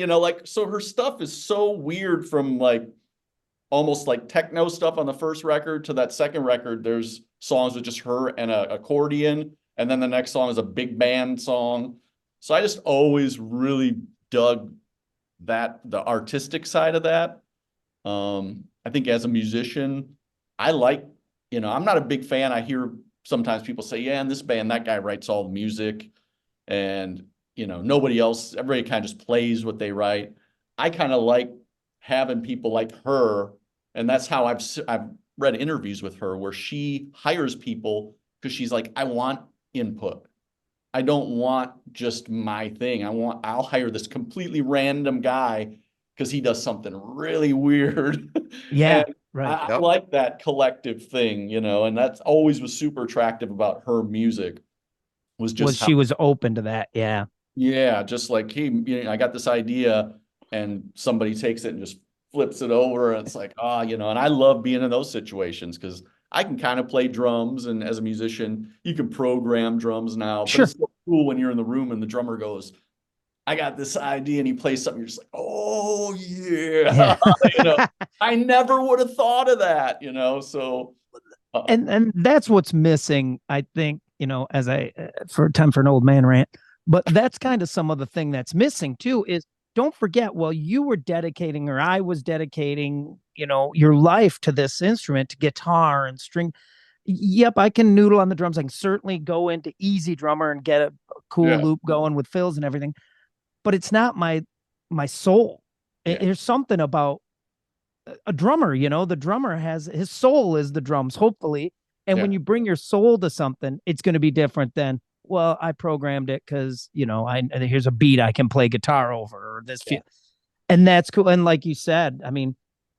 C: so her stuff is so weird from like almost like techno stuff on the first record to that second record. There's songs with just her and an accordion, and then the next song is a big band song. So I just always really dug the artistic side of that. I think as a musician, I like, I'm not a big fan. I hear sometimes people say, yeah, in this band, that guy writes all the music and, nobody else, everybody kind of just plays what they write. I kind of like having people like her. And that's how I've read interviews with her where she hires people because she's like, I want input. I don't want just my thing. I'll hire this completely random guy because he does something really weird.
A: Yeah, right.
C: I
B: Yep.
C: like that collective thing, you know, and that's always was super attractive about her music was just how,
A: She was open to that. Yeah.
C: yeah, just like, hey, you know, I got this idea and somebody takes it and just flips it over. And it's like, you know, and I love being in those situations because I can kind of play drums. And as a musician, you can program drums now, but
A: Sure.
C: it's so cool when you're in the room and the drummer goes, I got this idea, and he plays something. You're just like, oh yeah, you know, I never would have thought of that, you know. So,
A: and that's what's missing, I think, you know, as for time for an old man rant, but that's kind of some of the thing that's missing too is don't forget, well, you were dedicating, or I was dedicating, you know, your life to this instrument, to guitar and string. Yep, I can noodle on the drums. I can certainly go into easy drummer and get a cool loop going with fills and everything, but it's not my soul. There's something about a drummer, you know, the drummer has his soul is the drums, hopefully. And when you bring your soul to something, it's going to be different than, well, I programmed it because, you know, here's a beat I can play guitar over, or this feel. And that's cool. And like you said, I mean,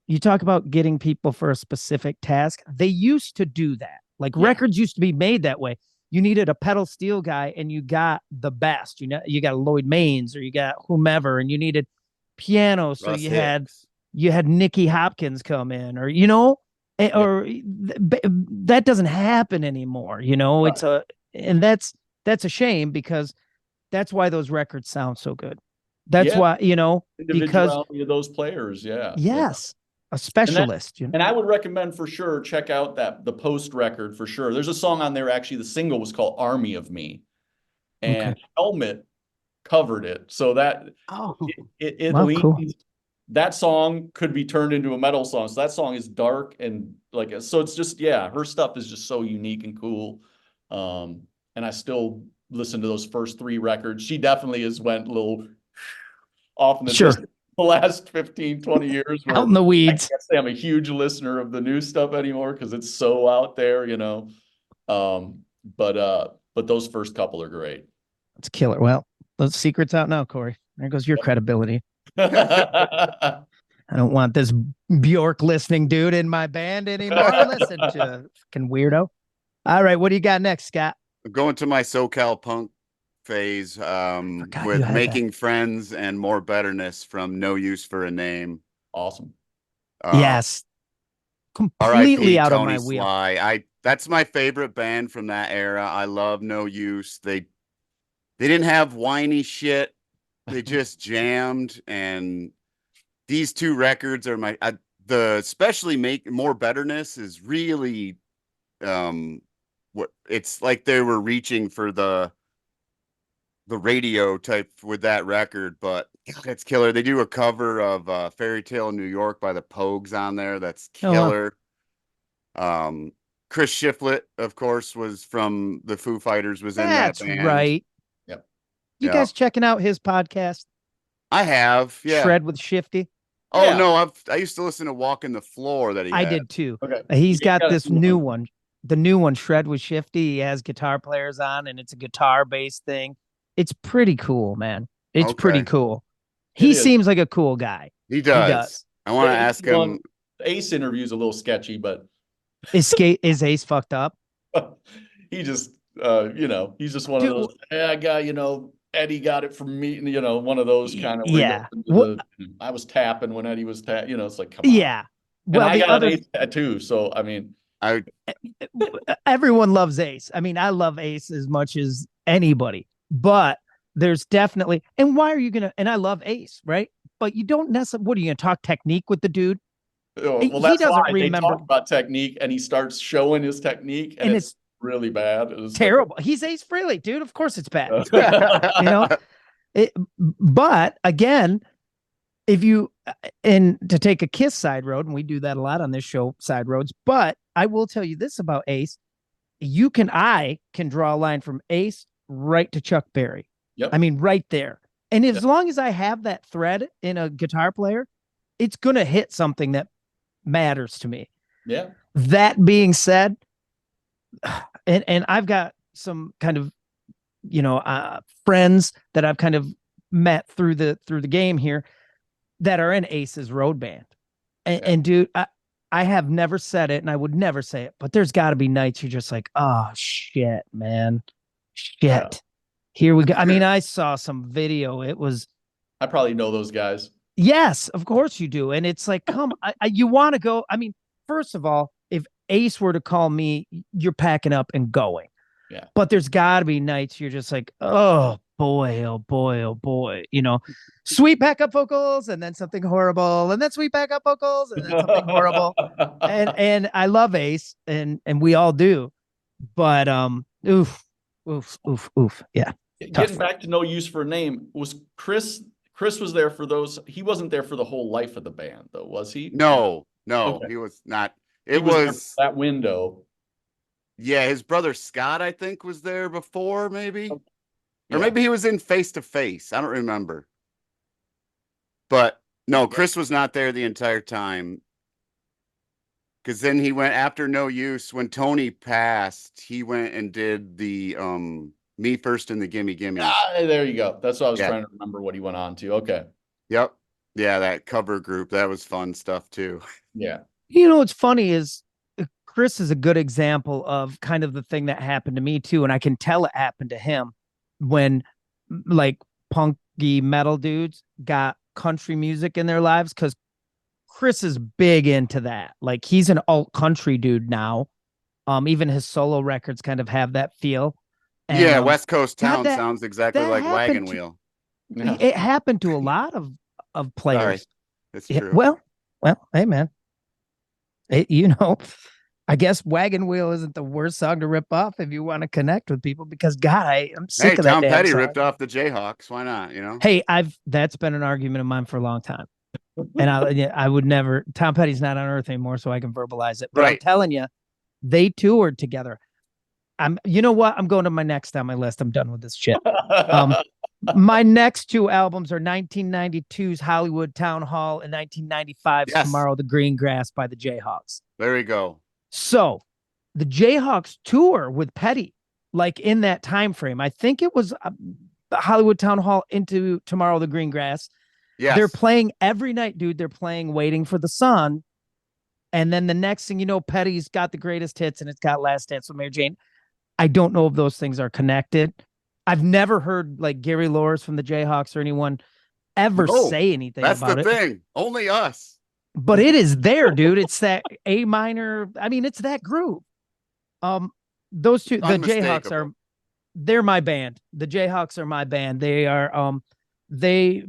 A: you talk about getting people for a specific task. They used to do that. Like records used to be made that way. You needed a pedal steel guy and you got the best, you know, you got Lloyd Maines or you got whomever, and you needed piano. So
B: Russ
A: you
B: Hicks.
A: had Nicky Hopkins come in, or, you know, or that doesn't happen anymore. You know,
C: right.
A: and that's a shame because that's why those records sound so good. That's why, you know, because
C: individuality of those players,
A: yes, a
C: And that,
A: specialist, you know.
C: and I would recommend for sure check out the Post record for sure. There's a song on there, actually, the single was called Army of Me,
A: Okay.
C: and Helmet covered it. So that
A: Oh,
C: it
A: wow, cool.
C: leans, that song could be turned into a metal song. So that song is dark and like, so it's just, her stuff is just so unique and cool. And I still listen to those first three records. She definitely has went a little off in the
A: Sure.
C: distance the last 15, 20 years
A: Out
C: where
A: in the
C: I
A: weeds.
C: can't say I'm a huge listener of the new stuff anymore because it's so out there, you know. But those first couple are great.
A: It's killer. Well, those secrets out now, Corey. There goes your credibility.
C: Yeah.
A: I don't want this Bjork listening dude in my band anymore. Listen to fucking weirdo. All right, what do you got next, Scott?
B: Going to my SoCal punk phase
A: Forgot you
B: with
A: had
B: Making Friends and More Betterness from No Use for a Name.
C: Awesome.
A: Yes. Completely
B: R.I.P.
A: out of
B: Tony
A: my wheel.
B: Sly. That's my favorite band from that era. I love No Use. They didn't have whiny shit. They just jammed, and these two records are especially Make More Betterness is really what it's like they were reaching for the radio type with that record, but it's killer. They do a cover of Fairy Tale in New York by the Pogues on there. That's killer.
A: Oh, wow.
B: Chris Shiflett, of course, was from the Foo Fighters, was in that
A: That's
B: band.
A: right.
C: Yep.
A: You guys checking out his podcast?
B: I have,
A: Shred with Shifty?
B: Oh no, I used to listen to Walking the Floor that he
A: I
B: had.
A: did too.
C: Okay.
A: He's got this new one. The new one, Shred with Shifty. He has guitar players on, and it's a guitar-based thing. It's pretty cool, man. It's pretty cool. He seems like a cool guy.
B: He does. I want to ask him.
C: Ace interview is a little sketchy, but
A: is Ace fucked up?
C: He just, he's just one of those. I got, Eddie got it from me, one of those kind of.
A: Yeah.
C: I was tapping when Eddie was tapping. It's like, come
A: on. Yeah.
C: Well, and I got an Ace tattoo, so I mean,
A: everyone loves Ace. I mean, I love Ace as much as anybody, but there's definitely, and why are you gonna? And I love Ace, right? But you don't necessarily. What are you gonna talk technique with the dude?
C: Well, that's he doesn't remember. They talk about technique, and he starts showing his technique, and it's really bad. It's
A: terrible. Like, he's Ace Frehley, dude. Of course, it's bad. But again, if you and to take a Kiss side road, and we do that a lot on this show, side roads. But I will tell you this about Ace: I can draw a line from Ace right to Chuck Berry.
C: Yep.
A: I mean, right there. And as long as I have that thread in a guitar player, it's gonna hit something that matters to me.
C: Yeah.
A: That being said, and I've got some kind of, friends that I've kind of met through the game here that are in Ace's road band. And dude, I have never said it and I would never say it, but there's got to be nights you're just like, oh shit, man. Shit.
C: Yeah.
A: Here we go. I mean, I saw some video. It was,
C: I probably know those guys.
A: yes, of course you do. And it's like, come, you want to go. I mean, first of all, if Ace were to call me, you're packing up and going.
C: Yeah.
A: But there's got to be nights you're just like, oh boy, oh boy, oh boy. You know, sweet backup vocals and then something horrible and then sweet backup vocals and then something horrible. And I love Ace and we all do. But oof. Yeah.
C: Getting back to No Use for a Name, was Chris was there for those. He wasn't there for the whole life of the band, though, was he?
B: No,
C: Okay.
B: he was not.
C: He
B: It
C: was there
B: was
C: for that window.
B: yeah, his brother Scott, I think, was there before, maybe. Or
C: Yeah.
B: maybe he was in Face to Face. I don't remember. But no, Chris was not there the entire time. Because then he went after No Use. When Tony passed, he went and did the Me First and the Gimme Gimme.
C: There you go. That's what I was
B: Yeah.
C: trying to remember what he went on to. Okay.
B: Yep. Yeah, that cover group. That was fun stuff too.
C: Yeah.
A: You know what's funny is Chris is a good example of kind of the thing that happened to me too, and I can tell it happened to him when like punky metal dudes got country music in their lives, because Chris is big into that. Like he's an alt country dude now. Even his solo records kind of have that feel. And,
B: yeah, West Coast
A: God,
B: Town sounds exactly
A: that
B: like Wagon
A: happened to-
B: Wheel.
C: Yeah.
A: It happened to a lot of players.
B: Sorry. That's
A: Yeah,
B: true.
A: well, hey man, you know, I guess Wagon Wheel isn't the worst song to rip off if you want to connect with people, because God, I'm sick
B: Hey,
A: of that
B: Tom
A: damn
B: Petty
A: song.
B: ripped off the Jayhawks. Why not? You know?
A: Hey, that's been an argument of mine for a long time. And I would never, Tom Petty's not on earth anymore, so I can verbalize it. But I'm
B: Right.
A: telling you, they toured together. You know what? I'm going to my next on my list. I'm done with this shit. My next two albums are 1992's Hollywood Town Hall and 1995's
B: Yes.
A: Tomorrow the Green Grass by the Jayhawks.
B: There we go.
A: So the Jayhawks tour with Petty, like in that time frame, I think it was Hollywood Town Hall into Tomorrow the Green Grass.
B: Yes.
A: They're playing every night, dude. They're playing Waiting for the Sun. And then the next thing you know, Petty's got the greatest hits and it's got Last Dance with Mary Jane. I don't know if those things are connected. I've never heard like Gary Loris from the Jayhawks or anyone ever
B: No,
A: say anything
B: That's
A: about
B: the
A: it.
B: thing. Only us.
A: But it is there, dude. It's that A minor. I mean, it's that groove. Those two, the Jayhawks are, they're my band. The Jayhawks are my band. They are,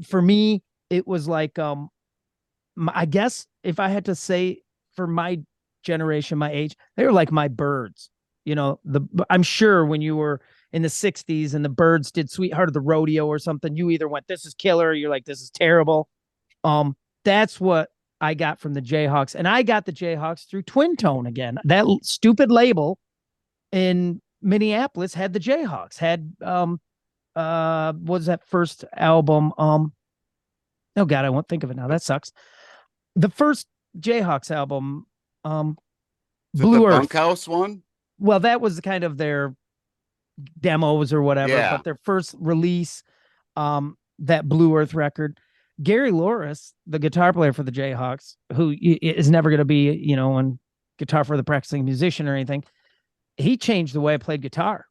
A: for me, it was like, I guess if I had to say for my generation, my age, they were like my Birds. You know, I'm sure when you were in the 60s and the Birds did Sweetheart of the Rodeo or something, you either went, this is killer, or you're like, this is terrible. That's what I got from the Jayhawks. And I got the Jayhawks through Twin Tone again. That stupid label in Minneapolis had the Jayhawks, had what was that first album? Oh God, I won't think of it now. That sucks. The first Jayhawks album, Blue Earth.
B: Bunkhouse one?
A: Well, that was kind of their demos or whatever,
B: Yeah.
A: but their first release, that Blue Earth record. Gary Loris, the guitar player for the Jayhawks, who is never going to be, you know, a guitar for the practicing musician or anything, he changed the way I played guitar.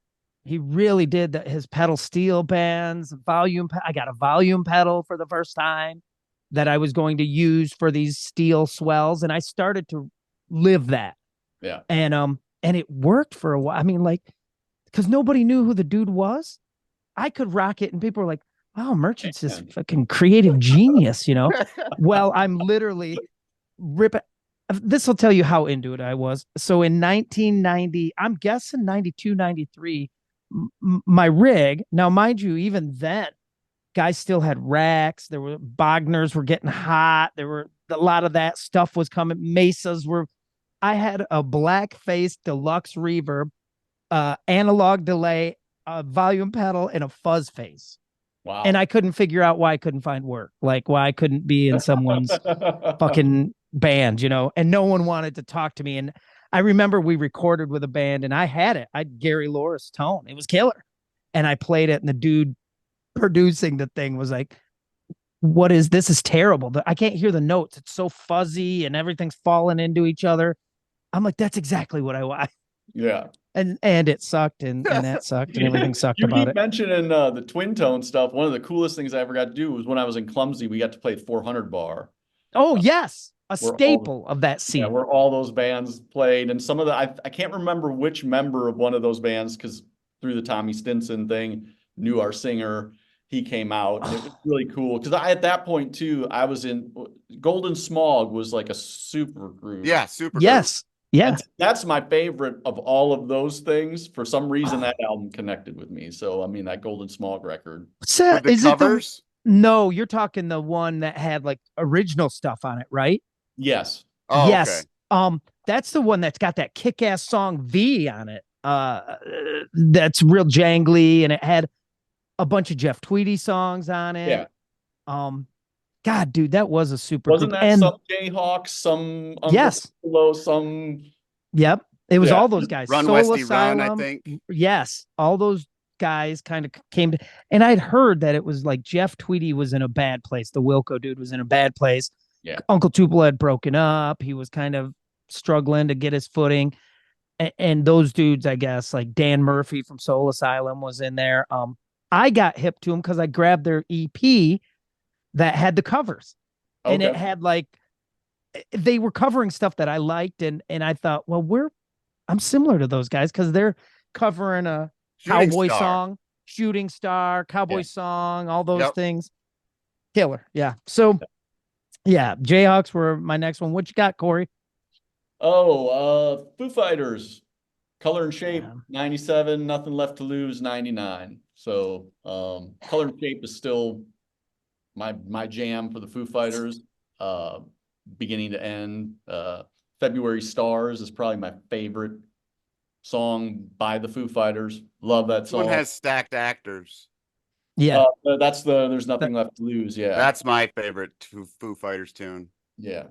A: He really did. His pedal steel bands, volume. I got a volume pedal for the first time that I was going to use for these steel swells, and I started to live that.
C: Yeah.
A: And it worked for a while. I mean, like, because nobody knew who the dude was. I could rock it, and people were like, wow, Merchant's this fucking creative genius, you know? Well, I'm literally ripping. This will tell you how into it I was. So in 1990, I'm guessing 92, 93, my rig, now mind you, even then, guys still had racks. There were Bogners were getting hot. There were a lot of that stuff was coming. Mesas were, I had a black face deluxe reverb, analog delay, a volume pedal, and a fuzz face.
C: Wow.
A: And I couldn't figure out why I couldn't find work, like why I couldn't be in someone's fucking band, you know, and no one wanted to talk to me. And I remember we recorded with a band and I had it. I had Gary Loris tone. It was killer. And I played it, and the dude producing the thing was like, this is terrible. I can't hear the notes. It's so fuzzy and everything's falling into each other. I'm like, that's exactly what I want.
C: Yeah.
A: And it sucked and that sucked and everything sucked
C: You
A: about
C: keep
A: it.
C: mentioning the twin tone stuff. One of the coolest things I ever got to do was when I was in Clumsy, we got to play 400 bar.
A: Oh, yes. A
C: Where
A: staple of that
C: Yeah,
A: scene.
C: where all those bands played, and some of the I can't remember which member of one of those bands, because through the Tommy Stinson thing, knew our singer. He came out, and it was really cool. Because at that point too, I was in Golden Smog was like a super group.
B: Yeah, super.
A: Yes. Yeah.
C: And that's my favorite of all of those things. For some reason, that album connected with me. So I mean, that Golden Smog record.
A: So,
B: With the
A: is
B: covers?
A: No, you're talking the one that had like original stuff on it, right?
C: Yes.
B: Oh,
A: yes.
B: okay.
A: That's the one that's got that kick-ass song V on it. That's real jangly, and it had a bunch of Jeff Tweedy songs on it.
C: Yeah.
A: God, dude, that was a super
C: Wasn't
A: group.
C: that
A: And
C: some Jayhawks, some
A: yes,
C: Buffalo, some
A: yep, it was
C: Yeah.
A: all those guys.
B: Run
A: Soul
B: Westy
A: Asylum,
B: Run, I think.
A: yes, all those guys kind of came to, and I'd heard that it was like Jeff Tweedy was in a bad place. The Wilco dude was in a bad place.
C: Yeah.
A: Uncle Tupelo had broken up. He was kind of struggling to get his footing. And those dudes, I guess, like Dan Murphy from Soul Asylum was in there. I got hip to them because I grabbed their EP that had the covers. And it had like, they were covering stuff that I liked. And I thought, well, I'm similar to those guys because they're covering a cowboy song, Shooting Star, cowboy song, all those things. Killer. Yeah. So, yeah, Jayhawks were my next one. What you got, Corey?
C: Foo Fighters, Color and Shape, 97, Nothing Left to Lose, 99. So Color and Shape is still my jam for the Foo Fighters, beginning to end. February Stars is probably my favorite song by the Foo Fighters. Love that song.
B: One has stacked actors.
A: Yeah.
C: That's There's Nothing Left to Lose. Yeah.
B: That's my favorite Foo Fighters tune.
C: Yeah.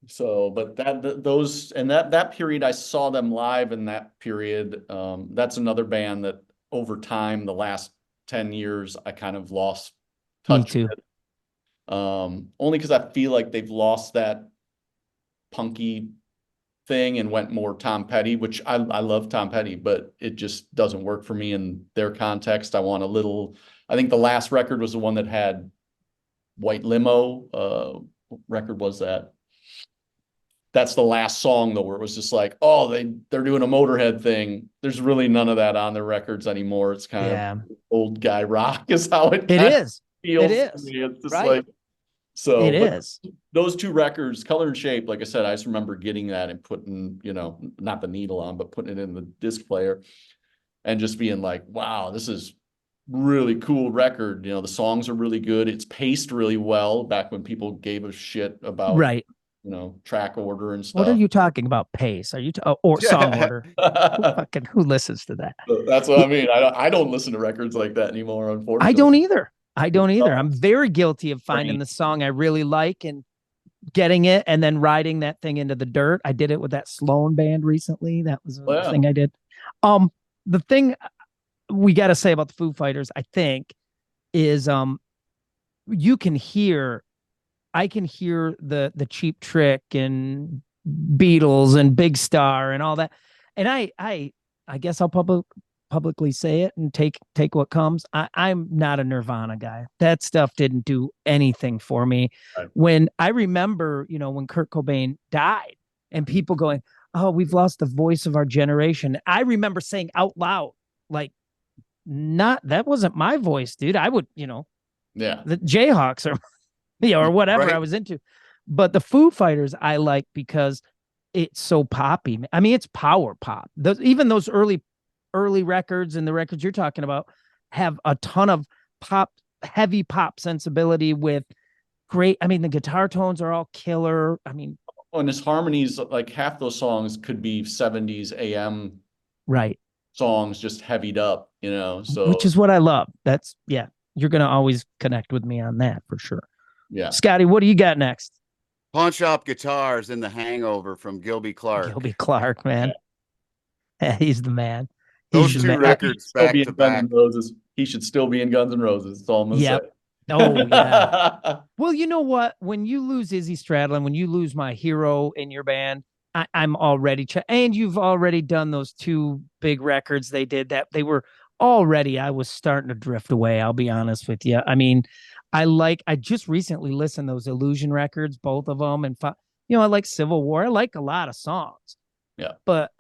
C: So, but that period, I saw them live in that period. That's another band that over time, the last 10 years, I kind of lost touch with. Only because I feel like they've lost that punky thing and went more Tom Petty, which I love Tom Petty, but it just doesn't work for me in their context. I think the last record was the one that had White Limo. What record was that? That's the last song though, where it was just like, oh, they're doing a Motorhead thing. There's really none of that on their records anymore. It's kind of old guy rock is how it
A: is.
C: Feels.
A: It is.
C: It's just
A: right.
C: like, so
A: it is.
C: Those two records, Color and Shape, like I said, I just remember getting that and putting, not the needle on, but putting it in the disc player and just being like, wow, this is really cool record. The songs are really good. It's paced really well back when people gave a shit about track order and stuff.
A: What are you talking about? Pace? Are you or song order? Who listens to that?
C: That's what I mean. I don't listen to records like that anymore, unfortunately.
A: I don't either. I'm very guilty of finding the song I really like and getting it and then riding that thing into the dirt. I did it with that Sloan band recently. That was the thing I did. The thing we got to say about the Foo Fighters, I think, is I can hear the Cheap Trick and Beatles and Big Star and all that. And I guess I'll publicly say it and take what comes. I'm not a Nirvana guy. That stuff didn't do anything for me.
C: Right.
A: When I remember, when Kurt Cobain died and people going, oh, we've lost the voice of our generation. I remember saying out loud, like, that wasn't my voice, dude. I would, the Jayhawks or or whatever I was into. But the Foo Fighters I like because it's so poppy. I mean, it's power pop. Even those early records and the records you're talking about have a ton of heavy pop sensibility with great. I mean, the guitar tones are all killer. I mean,
C: and his harmonies, like half those songs could be 70s AM songs just heavied up, so
A: which is what I love. That's you're gonna always connect with me on that for sure.
C: Yeah.
A: Scotty, what do you got next?
B: Pawn Shop Guitars in The Hangover from Gilby Clarke.
A: Gilby Clarke, man. Yeah, he's the man.
B: Those two records back to back.
C: He should still be in Guns N' Roses. That's all I'm gonna say.
A: Oh yeah. Well, you know what? When you lose Izzy Stradlin, when you lose my hero in your band, I'm already and you've already done those two big records they did that they were already. I was starting to drift away. I'll be honest with you. I mean, I just recently listened to those Illusion records, both of them, and I like Civil War. I like a lot of songs.
C: Yeah.
A: But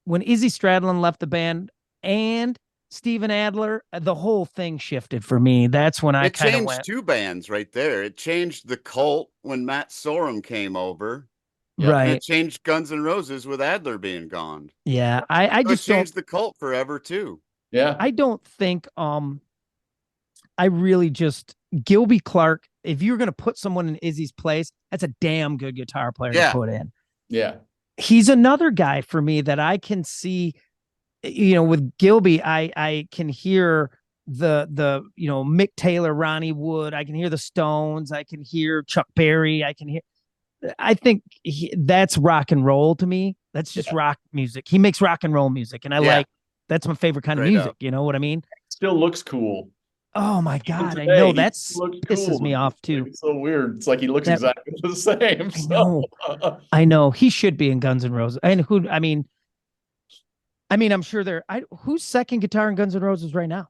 A: when Izzy Stradlin left the band and Steven Adler, the whole thing shifted for me. That's when I
B: It
A: kind of
B: changed
A: went.
B: two bands right there. It changed the Cult when Matt Sorum came over.
C: Yeah.
B: And it
A: Right.
B: changed Guns N' Roses with Adler being gone.
A: Yeah. I
B: So it
A: just don't.
B: changed the Cult forever too.
C: Yeah.
A: I don't think I really just Gilby Clarke, if you're gonna put someone in Izzy's place, that's a damn good guitar player to
B: Yeah.
A: put in.
C: Yeah.
A: He's another guy for me that I can see, with Gilby, I can hear the Mick Taylor, Ronnie Wood, I can hear the Stones, I can hear Chuck Berry, I think that's rock and roll to me. That's just rock music. He makes rock and roll music, and that's my favorite kind of
B: Straight
A: music.
B: up.
A: You know what I mean?
C: Still looks cool.
A: Oh my
C: Even
A: God, I
C: today,
A: know
C: he
A: that
C: looks
A: pisses
C: cool.
A: me off too.
C: It's so weird. It's like he looks
A: That-
C: exactly the same.
A: I know. I know he should be in Guns N' Roses. And I'm sure who's second guitar in Guns N' Roses right now?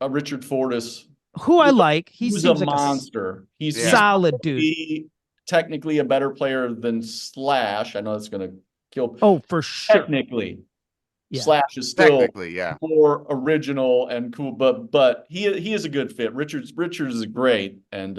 C: Richard Fortus.
A: Who I like.
C: He was
A: seems
C: a
A: like
C: monster. He's
A: solid dude.
C: Technically a better player than Slash. I know that's going to kill.
A: Oh, for sure.
C: Technically,
A: yeah.
C: Slash is still
B: yeah,
C: more original and cool, but he is a good fit. Richards is great, and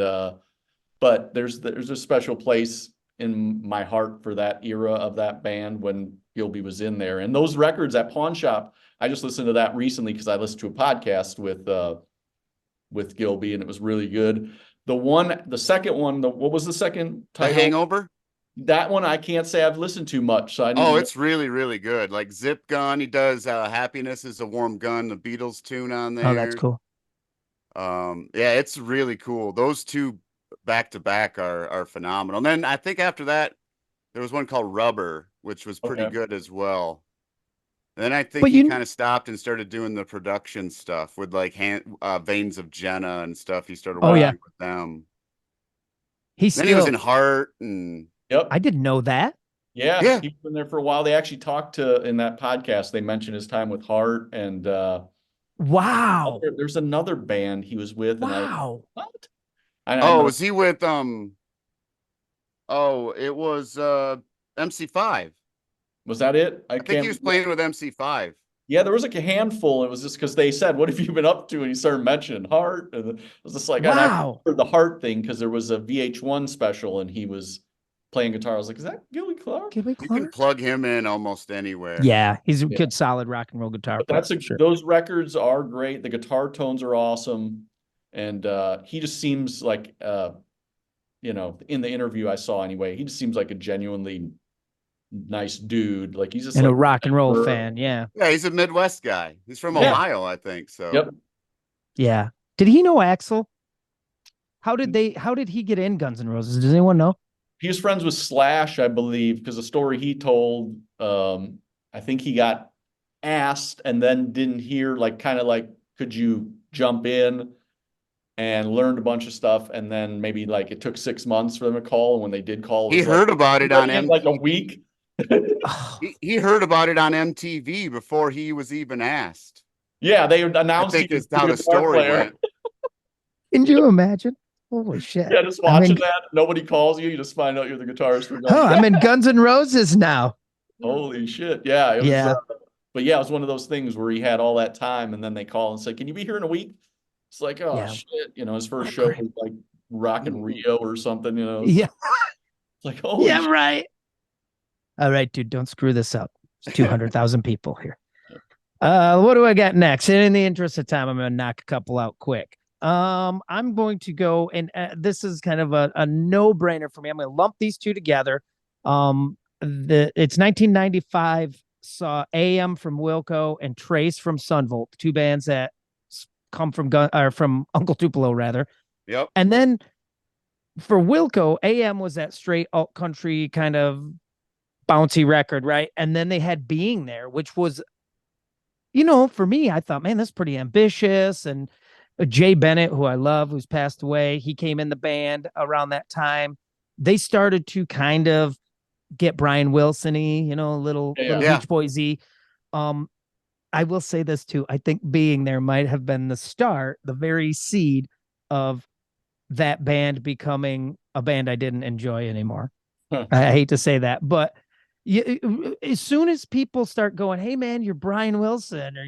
C: but there's a special place in my heart for that era of that band when Gilby was in there. And those records at Pawn Shop, I just listened to that recently because I listened to a podcast with Gilby, and it was really good. The second one, what was the second
B: title? The Hangover?
C: That one I can't say I've listened to much. So
B: it's really, really good. Like Zip Gun, he does Happiness is a Warm Gun, the Beatles tune on there.
A: Oh, that's cool.
B: Yeah, it's really cool. Those two back to back are phenomenal. And then I think after that, there was one called Rubber, which was pretty good as well. And then I think he kind of stopped and started doing the production stuff with like Veins of Jenna and stuff. He started working with them. He was in Heart and
A: I didn't know that.
C: Yeah, he's been there for a while. They actually talked in that podcast. They mentioned his time with Heart and
A: wow.
C: There's another band he was with.
A: Wow.
C: And
B: was he with it was MC5.
C: Was that it?
B: I think he was playing with MC5.
C: Yeah, there was like a handful. It was just because they said, "What have you been up to?" And he started mentioning Heart, and it was just like,
A: wow,
C: I heard the Heart thing because there was a VH1 special, and he was playing guitar. I was like, "Is that Gilby Clarke?"
B: You can plug him in almost anywhere.
A: Yeah, he's a good, solid rock and roll guitar player.
C: Those records are great. The guitar tones are awesome, and he just seems like, in the interview I saw anyway, he just seems like a genuinely nice dude. Like he's just
A: a rock and roll fan. Yeah.
B: Yeah, he's a Midwest guy. He's from Ohio, I think. So.
C: Yep.
A: Yeah. Did he know Axl? How did he get in Guns N' Roses? Does anyone know?
C: He was friends with Slash, I believe, because the story he told, I think he got asked and then didn't hear, could you jump in, and learned a bunch of stuff, and then maybe it took 6 months for them to call, and when they did call,
B: he heard about it on MTV.
C: Like a week.
B: he heard about it on MTV before he was even asked.
C: Yeah, they announced.
B: I think it's how the story went.
A: Can you imagine? Holy shit!
C: Yeah, just watching that. Nobody calls you. You just find out you're the guitarist for Guns.
A: Oh, I'm in Guns N' Roses now.
C: Holy shit! Yeah, it was. But yeah, it was one of those things where he had all that time, and then they call and say, "Can you be here in a week?" It's like, oh shit! His first show was like Rock in Rio or something.
A: Yeah.
C: It's like, oh
A: yeah, right. All right, dude, don't screw this up. It's 200,000 people here. What do I got next? And in the interest of time, I'm going to knock a couple out quick. I'm going to go, and this is kind of a no-brainer for me. I'm going to lump these two together. It's 1995, saw AM from Wilco and Trace from Sunvolt, two bands that come from Uncle Tupelo, rather.
B: Yep.
A: And then for Wilco, AM was that straight alt country kind of bouncy record, right? And then they had Being There, which was, for me, I thought, man, that's pretty ambitious and Jay Bennett, who I love, who's passed away, he came in the band around that time. They started to kind of get Brian Wilson-y, a little
B: Yeah.
A: Beach Boys-y. I will say this too. I think being there might have been the start, the very seed of that band becoming a band I didn't enjoy anymore. I hate to say that, but as soon as people start going, "Hey man, you're Brian Wilson," or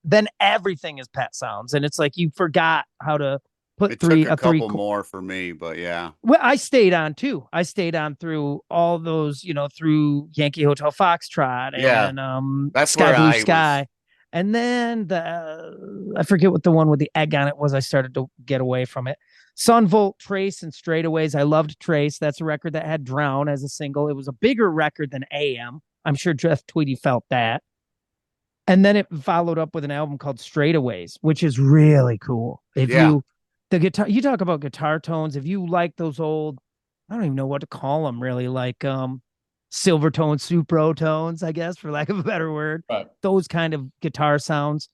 A: then everything is Pet Sounds, and it's like you forgot how to put
B: It took a
A: three.
B: couple more for me, but yeah.
A: Well, I stayed on too. I stayed on through all those, through Yankee Hotel Foxtrot
B: Yeah.
A: and
B: That's
A: Sky
B: where
A: Blue
B: I
A: Sky.
B: was.
A: And then I forget what the one with the egg on it was. I started to get away from it. Sunvolt, Trace, and Straightaways. I loved Trace. That's a record that had Drown as a single. It was a bigger record than AM. I'm sure Jeff Tweedy felt that. And then it followed up with an album called Straightaways, which is really cool. The guitar, you talk about guitar tones. If you like those old, I don't even know what to call them really, like Silvertone, Supro tones, I guess, for lack of a better word.
C: Right.
A: Those kind of guitar sounds.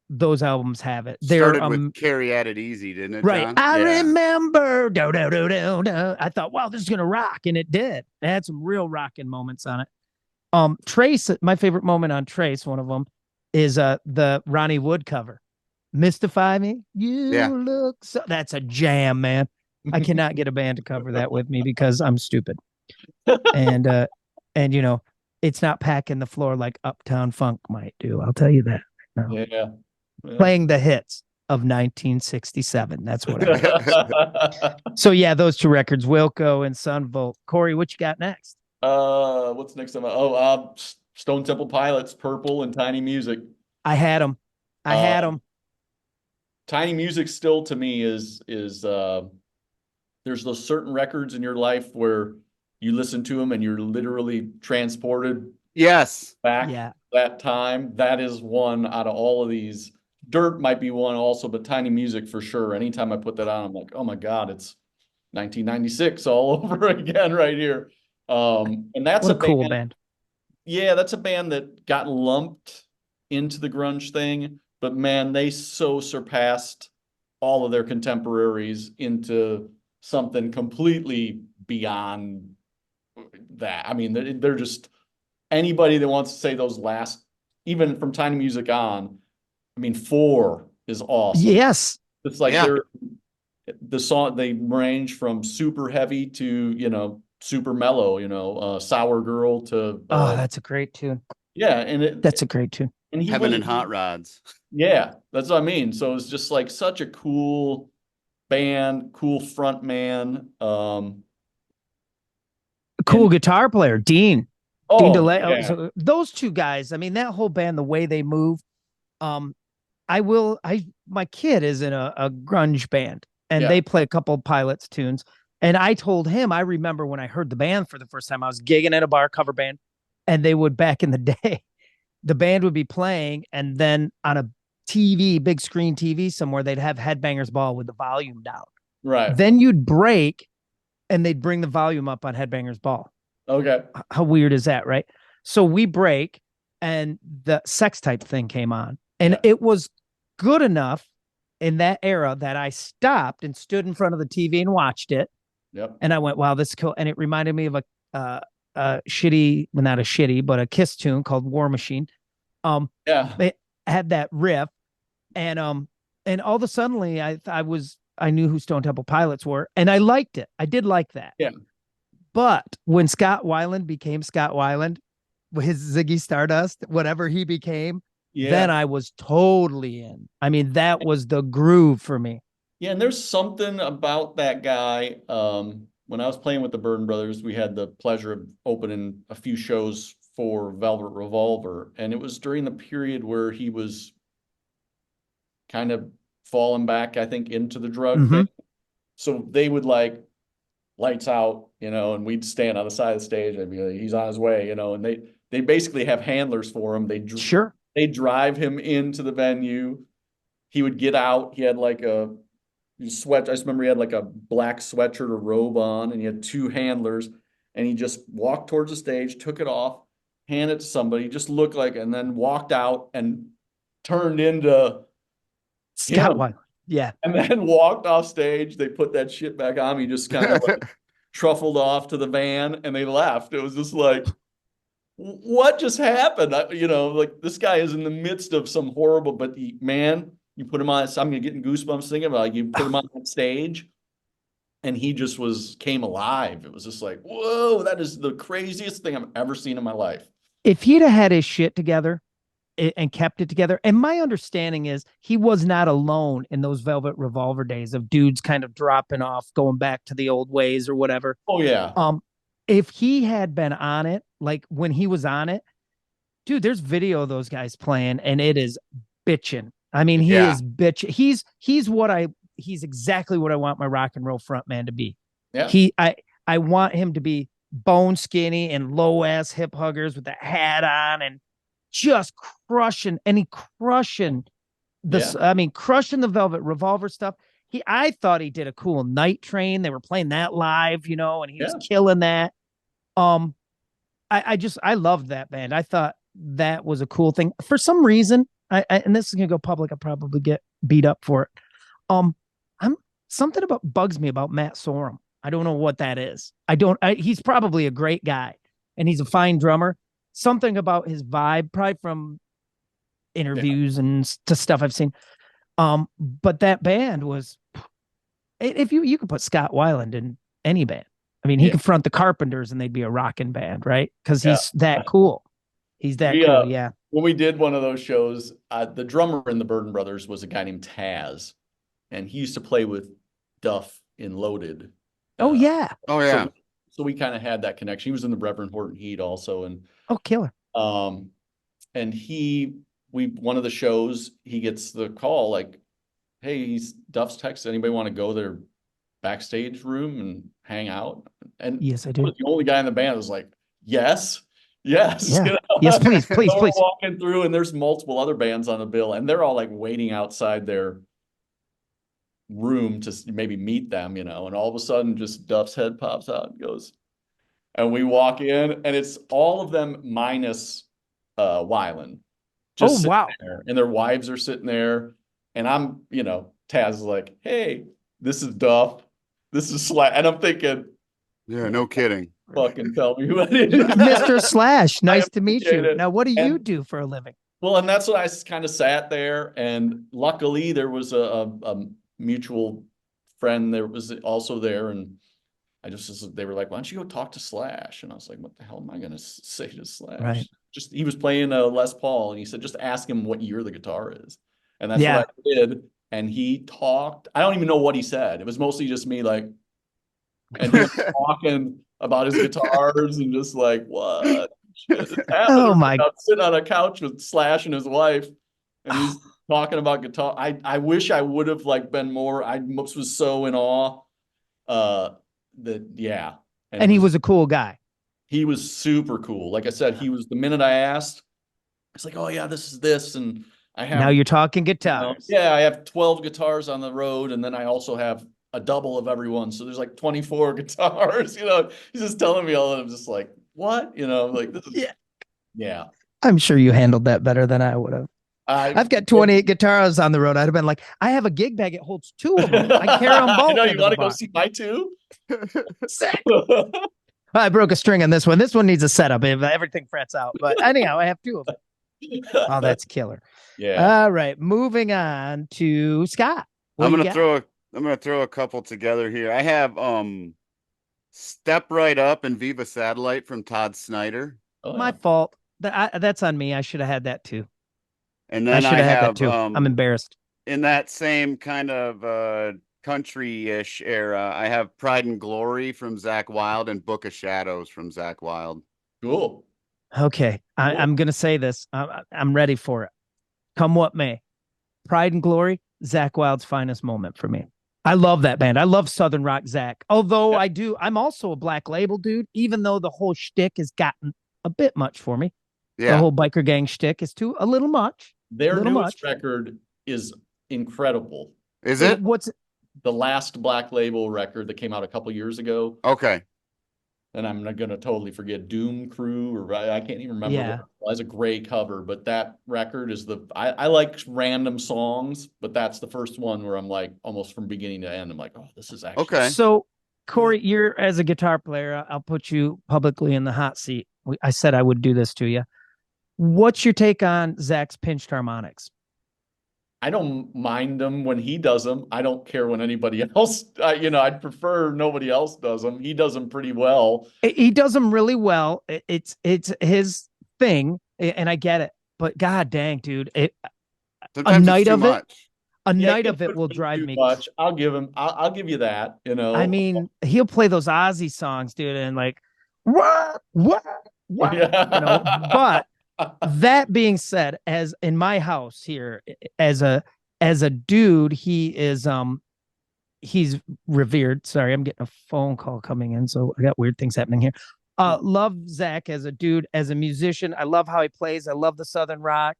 A: Those albums have it.
B: Started with Carrie At It Easy, didn't it,
A: right.
B: John?
A: I remember. Do, do, do, do, do. I thought, wow, this is gonna rock, and it did. It had some real rocking moments on it. Trace, my favorite moment on Trace, one of them, is the Ronnie Wood cover. Mystify Me. You look so. That's a jam, man. I cannot get a band to cover that with me because I'm stupid. And it's not packing the floor like Uptown Funk might do. I'll tell you that. No.
C: Yeah.
A: Playing the hits of 1967. That's what I So yeah, those two records, Wilco and Sunvolt. Corey, what you got next?
C: What's next on Stone Temple Pilots, Purple, and Tiny Music.
A: I had them.
C: Tiny Music still to me is there's those certain records in your life where you listen to them and you're literally transported back that time. That is one out of all of these. Dirt might be one also, but Tiny Music for sure. Anytime I put that on, I'm like, oh my God, it's 1996 all over again right here. And that's
A: what a cool band.
C: Yeah, that's a band that got lumped into the grunge thing, but man, they so surpassed all of their contemporaries into something completely beyond that. I mean, they're just anybody that wants to say those last, even from Tiny Music on, I mean, 4 is awesome.
A: Yes.
C: It's like the song, they range from super heavy to, super mellow, Sour Girl to
A: that's a great tune.
C: Yeah, and
A: that's a great tune.
C: And
B: Heaven and Hot Rods.
C: Yeah, that's what I mean. So it's just like such a cool band, cool front man.
A: Cool guitar player, Dean.
C: Oh,
A: Dean DeLay.
C: yeah.
A: So those two guys, I mean, that whole band, the way they move. My kid is in a grunge band and they play a couple of Pilots tunes. And I told him, I remember when I heard the band for the first time, I was gigging at a bar, cover band, and they would, back in the day, the band would be playing, and then on a TV, big screen TV somewhere, they'd have Headbangers Ball with the volume down.
C: Right.
A: Then you'd break and they'd bring the volume up on Headbangers Ball.
C: Okay.
A: How weird is that, right? So we break and the Sex Type thing came on, and it was good enough in that era that I stopped and stood in front of the TV and watched it.
C: Yep.
A: And I went, wow, this is cool. And it reminded me of a shitty, well, not a shitty, but a Kiss tune called War Machine. It had that riff, and all of a sudden I knew who Stone Temple Pilots were, and I liked it. I did like that.
C: Yeah.
A: But when Scott Weiland became Scott Weiland, his Ziggy Stardust, whatever he became, then I was totally in. I mean, that was the groove for me.
C: Yeah, and there's something about that guy. When I was playing with the Burden Brothers, we had the pleasure of opening a few shows for Velvet Revolver, and it was during the period where he was kind of falling back, I think, into the drug thing. So they would like lights out, and we'd stand on the side of the stage and be like, he's on his way, and they basically have handlers for him. They drive him into the venue. He would get out. He had like a sweat. I just remember he had like a black sweatshirt or robe on, and he had 2 handlers, and he just walked towards the stage, took it off, handed it to somebody, just looked like, and then walked out and turned into
A: Scott Weiland. Yeah.
C: And then walked off stage. They put that shit back on me, just kind of like truffled off to the van, and they left. It was just like, what just happened? Like this guy is in the midst of some horrible, but man, you put him on, I'm getting goosebumps thinking about it. You put him on that stage and he just came alive. It was just like, whoa, that is the craziest thing I've ever seen in my life.
A: If he'd have had his shit together and kept it together, and my understanding is he was not alone in those Velvet Revolver days of dudes kind of dropping off, going back to the old ways or whatever.
C: Oh yeah.
A: If he had been on it, like when he was on it, dude, there's video of those guys playing and it is bitching. I mean, he is bitch. He's exactly what I want my rock and roll front man to be.
C: Yeah.
A: I want him to be bone skinny and low ass hip huggers with a hat on and just crushing crushing the Velvet Revolver stuff. I thought he did a cool Night Train. They were playing that live, and he was killing that. I loved that band. I thought that was a cool thing. For some reason, and this is gonna go public, I'll probably get beat up for it. Something bugs me about Matt Sorum. I don't know what that is. He's probably a great guy and he's a fine drummer. Something about his vibe, probably from interviews and to stuff I've seen. But that band was, if you could put Scott Weiland in any band. I mean, he could front the Carpenters and they'd be a rocking band, right? Because he's that cool. He's that cool, yeah.
C: When we did one of those shows, the drummer in the Burden Brothers was a guy named Taz, and he used to play with Duff in Loaded.
A: Oh yeah.
C: So we kind of had that connection. He was in the Reverend Horton Heat also, and
A: killer.
C: And one of the shows, he gets the call like, "Hey, Duff's text. Anybody want to go their backstage room and hang out?" And
A: yes, I do.
C: The only guy in the band was like, "Yes, yes,
A: yeah. Yes, please."
C: We're walking through, and there's multiple other bands on the bill, and they're all like waiting outside their room to maybe meet them, and all of a sudden, just Duff's head pops out and goes, and we walk in, and it's all of them minus Weiland. Just
A: wow.
C: There, and their wives are sitting there, and I'm, Taz is like, "Hey, this is Duff, this is Slash," and I'm thinking,
B: yeah, no kidding.
C: Fucking tell me who it is.
A: Mr. Slash, nice to meet you. Now, what do you do for a living?
C: Well, and that's what I kind of sat there, and luckily there was a mutual friend that was also there, and they were like, "Why don't you go talk to Slash?" And I was like, "What the hell am I going to say to Slash?"
A: Right.
C: He was playing a Les Paul, and he said, "Just ask him what year the guitar is." And that's what I did. And he talked. I don't even know what he said. It was mostly just me, like, and he was talking about his guitars and just like, what?
A: Oh my!
C: I'm sitting on a couch with Slash and his wife, and he's talking about guitar. I wish I would have been more. I was so in awe. And
A: he was a cool guy.
C: He was super cool. Like I said, he was, the minute I asked, it's like, "Oh yeah, this is this," and I have,
A: now you're talking guitars.
C: I have 12 guitars on the road, and then I also have a double of everyone. So there's like 24 guitars. He's just telling me all of them, just like, what? Like, this is, yeah.
A: I'm sure you handled that better than I would have. I've got 28 guitars on the road. I'd have been like, I have a gig bag. It holds 2 of them. I carry them both.
C: I know, you want to go see my 2?
A: I broke a string on this one. This one needs a setup if everything frets out. But anyhow, I have 2 of them. Oh, that's killer.
C: Yeah.
A: All right. Moving on to Scott.
B: I'm gonna throw a couple together here. I have Step Right Up and Viva Satellite from Todd Snyder.
A: My fault. That's on me. I should have had that too.
B: And then I should have had that too.
A: I'm embarrassed.
B: In that same kind of country-ish era, I have Pride and Glory from Zakk Wylde and Book of Shadows from Zakk Wylde.
C: Cool.
A: Okay. I'm going to say this. I'm ready for it. Come what may. Pride and Glory, Zakk Wylde's finest moment for me. I love that band. I love Southern Rock Zakk. Although I'm also a Black Label dude, even though the whole shtick has gotten a bit much for me. Yeah. The whole biker gang shtick is a little much.
C: Their newest record is incredible.
B: Is it?
A: What's
C: the last Black Label record that came out a couple years ago?
B: Okay.
C: and I'm not gonna totally forget Doom Crew, or I can't even remember.
A: Yeah.
C: What it was a gray cover, but that record is I like random songs, but that's the first one where I'm like almost from beginning to end. I'm like, oh, this is actually
B: Okay.
A: So, Corey, you're as a guitar player, I'll put you publicly in the hot seat. I said I would do this to you. What's your take on Zach's pinched harmonics?
C: I don't mind them when he does them. I don't care when anybody else, I'd prefer nobody else does them. He does them pretty well.
A: He does them really well. It's his thing, and I get it. But god dang, dude, a
B: Sometimes it's
A: night
B: too
A: of it,
B: much.
A: a
C: Yeah,
A: night
C: he
A: of it
C: puts
A: will
C: me
A: drive
C: too
A: me.
C: much. I'll give you that,
A: I mean, he'll play those Ozzy songs, dude, and like, what, But that being said, as in my house here, as a dude, he's revered. Sorry, I'm getting a phone call coming in, so I got weird things happening here. Love Zach as a dude, as a musician. I love how he plays. I love the Southern rock.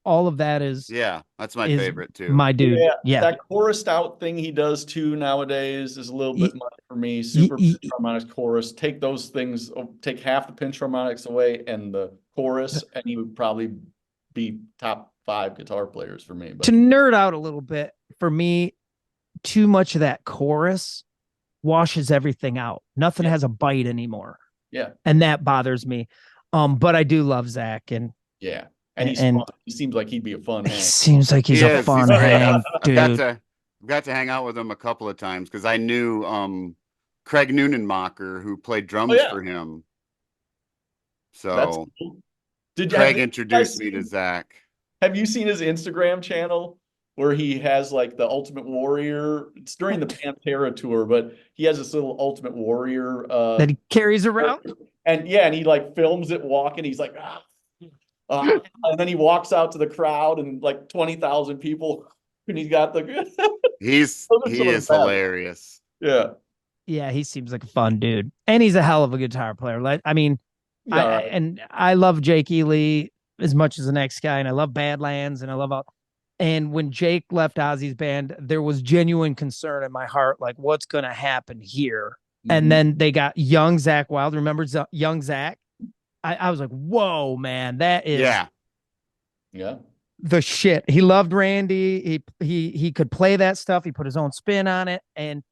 A: All of that
B: Yeah, that's my
A: is
B: favorite too.
A: my dude. Yeah.
C: That chorused out thing he does too nowadays is a little bit much for me. Super harmonics chorus. Take those things, take half the pinch harmonics away and the chorus, and he would probably be top 5 guitar players for me. But
A: to nerd out a little bit, for me, too much of that chorus washes everything out. Nothing has a bite anymore.
C: Yeah.
A: And that bothers me. But I do love Zach, and
C: yeah. And he's fun. He seems like he'd be a fun hang.
A: He seems like he's a fun
B: great.
A: hang, dude.
B: Got to hang out with him a couple of times because I knew Craig Neunenmacher, who played drums for him. So
C: cool.
B: Craig introduced me to Zach.
C: Have you seen his Instagram channel where he has like the Ultimate Warrior? It's during the Pantera tour, but he has this little Ultimate Warrior
A: that he carries around.
C: And he like films it walking. He's like, and then he walks out to the crowd and like 20,000 people, and he's got the.
B: he is hilarious.
C: Yeah.
A: Yeah, he seems like a fun dude, and he's a hell of a guitar player. Like, I mean, I love Jake Ely as much as the next guy, and I love Badlands, and I love all. And when Jake left Ozzy's band, there was genuine concern in my heart, like, what's going to happen here? Mm-hmm. And then they got young Zach Wild. Remember young Zach? I was like, whoa, man, that is the shit. He loved Randy. He could play that stuff. He put his own spin on it. And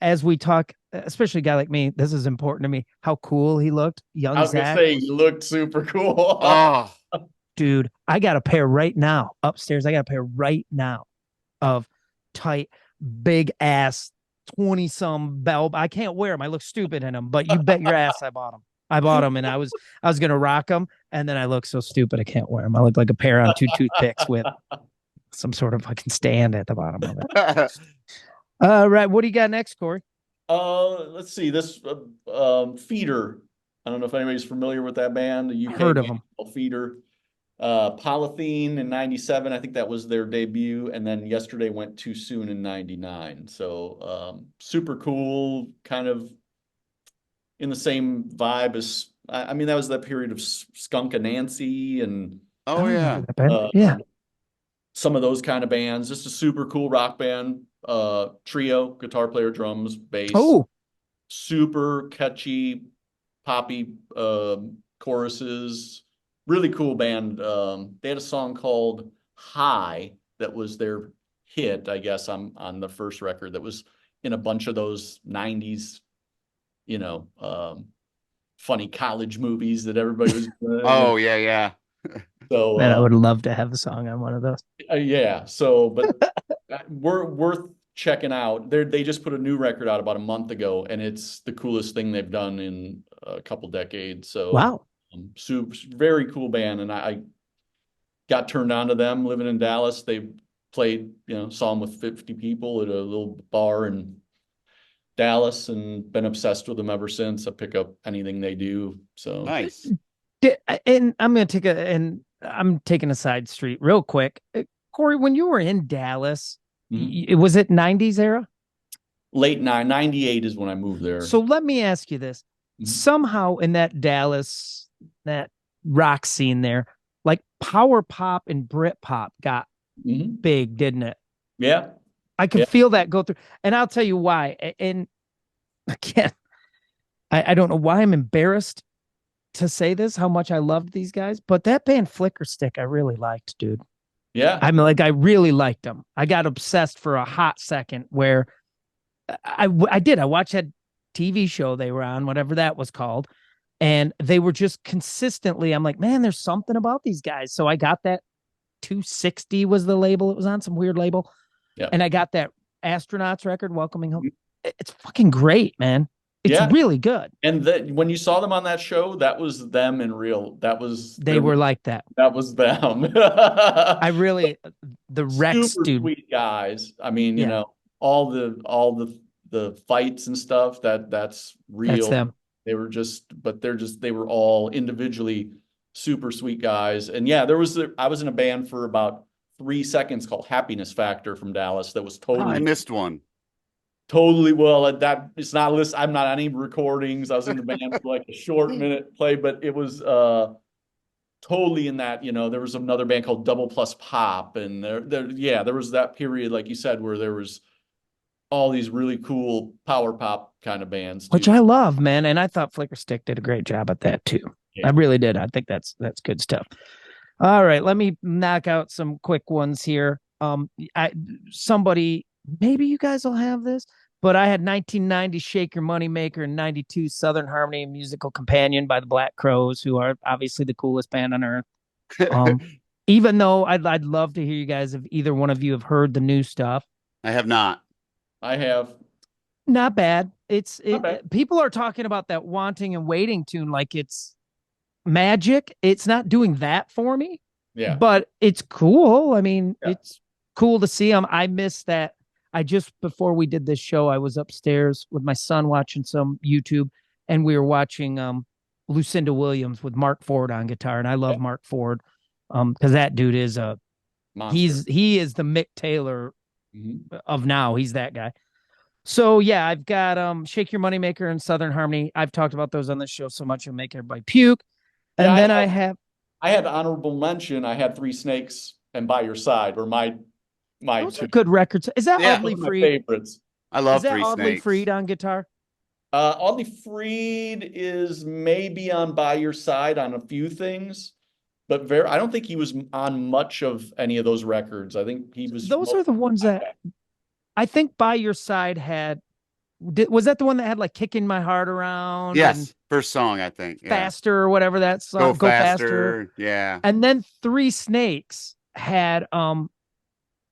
A: as we talk, especially a guy like me, this is important to me, how cool he looked. Young Zach. I was
C: going to say, he looked super cool.
B: Oh,
A: dude, I got a pair right now upstairs. I got a pair right now of tight, big ass 20-some bell. I can't wear them. I look stupid in them, but you bet your ass I bought them. And I was gonna rock them, and then I look so stupid I can't wear them. I look like a pair on 2 toothpicks with some sort of fucking stand at the bottom of it. Right, what do you got next, Corey?
C: Let's see. This Feeder. I don't know if anybody's familiar with that band. The UK
A: heard of them.
C: Feeder. Polythene in 97. I think that was their debut, and then Yesterday Went Too Soon in 99. So super cool, kind of in the same vibe as, I mean, that was that period of Skunk Anansie and some of those kind of bands. Just a super cool rock band, trio, guitar player, drums, bass. Super catchy, poppy choruses. Really cool band. They had a song called High that was their hit, I guess, on the first record, that was in a bunch of those 90s funny college movies that everybody was
B: yeah.
C: So
A: man, I would love to have a song on one of those.
C: So but we're worth checking out. They just put a new record out about a month ago, and it's the coolest thing they've done in a couple decades. So
A: wow.
C: Super, very cool band, and I got turned on to them living in Dallas. They played, saw them with 50 people at a little bar in Dallas, and been obsessed with them ever since. I pick up anything they do. So
B: nice.
A: And I'm taking a side street real quick. Corey, when you were in Dallas, was it 90s era?
C: Late 98 is when I moved there.
A: So let me ask you this. Somehow in that Dallas, that rock scene there, like power pop and Brit pop got big, didn't it?
C: Yeah.
A: I could feel that go through. And I'll tell you why. And again, I don't know why I'm embarrassed to say this, how much I loved these guys, but that band Flicker Stick, I really liked, dude.
C: Yeah.
A: I mean, like, I really liked them. I got obsessed for a hot second where I did. I watched that TV show they were on, whatever that was called. And they were just consistently, I'm like, man, there's something about these guys. So I got that 260 was the label. It was on some weird label.
C: Yeah.
A: And I got that Astronauts record, Welcoming Home. It's fucking great, man. It's really good.
C: And when you saw them on that show, that was them in real.
A: They were like that.
C: That was them.
A: I really, the Rex
C: super
A: dude.
C: sweet guys. I mean, you know, all the fights and stuff, that's real.
A: That's them.
C: They were they were all individually super sweet guys. And yeah, I was in a band for about 3 seconds called Happiness Factor from Dallas. That was totally.
B: I missed one.
C: Totally. Well, that it's not list. I'm not on any recordings. I was in the band for like a short minute play, but it was totally in that, you know, there was another band called Double Plus Pop, and there was that period, like you said, where there was all these really cool power pop kind of bands,
A: which I love, man. And I thought Flicker Stick did a great job at that too. Yeah. I really did. I think that's good stuff. All right, let me knock out some quick ones here. Somebody, maybe you guys will have this, but I had 1990 Shake Your Money Maker and 92 Southern Harmony Musical Companion by the Black Crowes, who are obviously the coolest band on earth. Even though I'd love to hear you guys, if either one of you have heard the new stuff.
B: I have not.
C: I have.
A: Not bad. People are talking about that Wanting and Waiting tune like it's magic. It's not doing that for me.
C: Yeah.
A: But it's cool. I mean, it's cool to see them. I miss that. Before we did this show, I was upstairs with my son watching some YouTube, and we were watching Lucinda Williams with Mark Ford on guitar. And I love Mark Ford because that dude is he is the Mick Taylor of now. He's that guy. So yeah, I've got Shake Your Moneymaker and Southern Harmony. I've talked about those on this show so much it'll make everybody puke. And then I had
C: honorable mention. I had Three Snakes and By Your Side, or my
A: those are good records. Is that Oddly Freed?
B: Favorites. I love Three Snakes.
A: Is that Oddly Freed on guitar?
C: Oddly Freed is maybe on By Your Side on a few things, but I don't think he was on much of any of those records. I think he was.
A: Those are the ones that I think By Your Side had. Was that the one that had like Kicking My Heart Around?
B: Yes, first song, I think.
A: Faster or whatever that song.
B: Go faster. Yeah.
A: And then Three Snakes had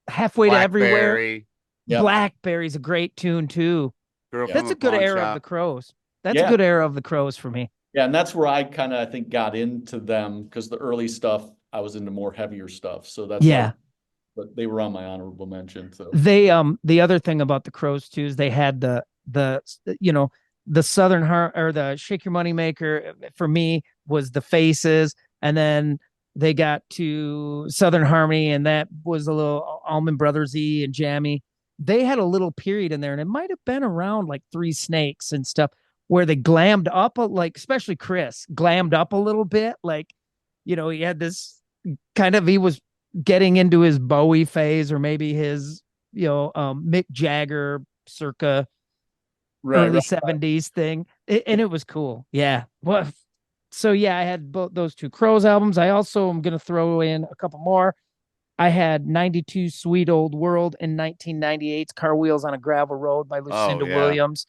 A: Halfway to Everywhere. Yep. Blackberry's a great tune too. That's a good era of the Crowes. That's a good era of the Crowes for me.
C: Yeah, and that's where I kind of, I think, got into them, because the early stuff I was into more heavier stuff. So that's but they were on my honorable mention. So
A: they the other thing about the Crowes too is they had the Southern or the Shake Your Money Maker for me was the Faces, and then they got to Southern Harmony, and that was a little Allman Brothers-y and jammy. They had a little period in there, and it might have been around like Three Snakes and stuff, where they glammed up, especially Chris, glammed up a little bit. Like, he had this he was getting into his Bowie phase, or maybe his, Mick Jagger circa early 70s thing. And it was cool. Yeah. Well, so yeah, I had both those two Crowes albums. I also am going to throw in a couple more. I had 92 Sweet Old World and 1998's Car Wheels on a Gravel Road by Lucinda Williams.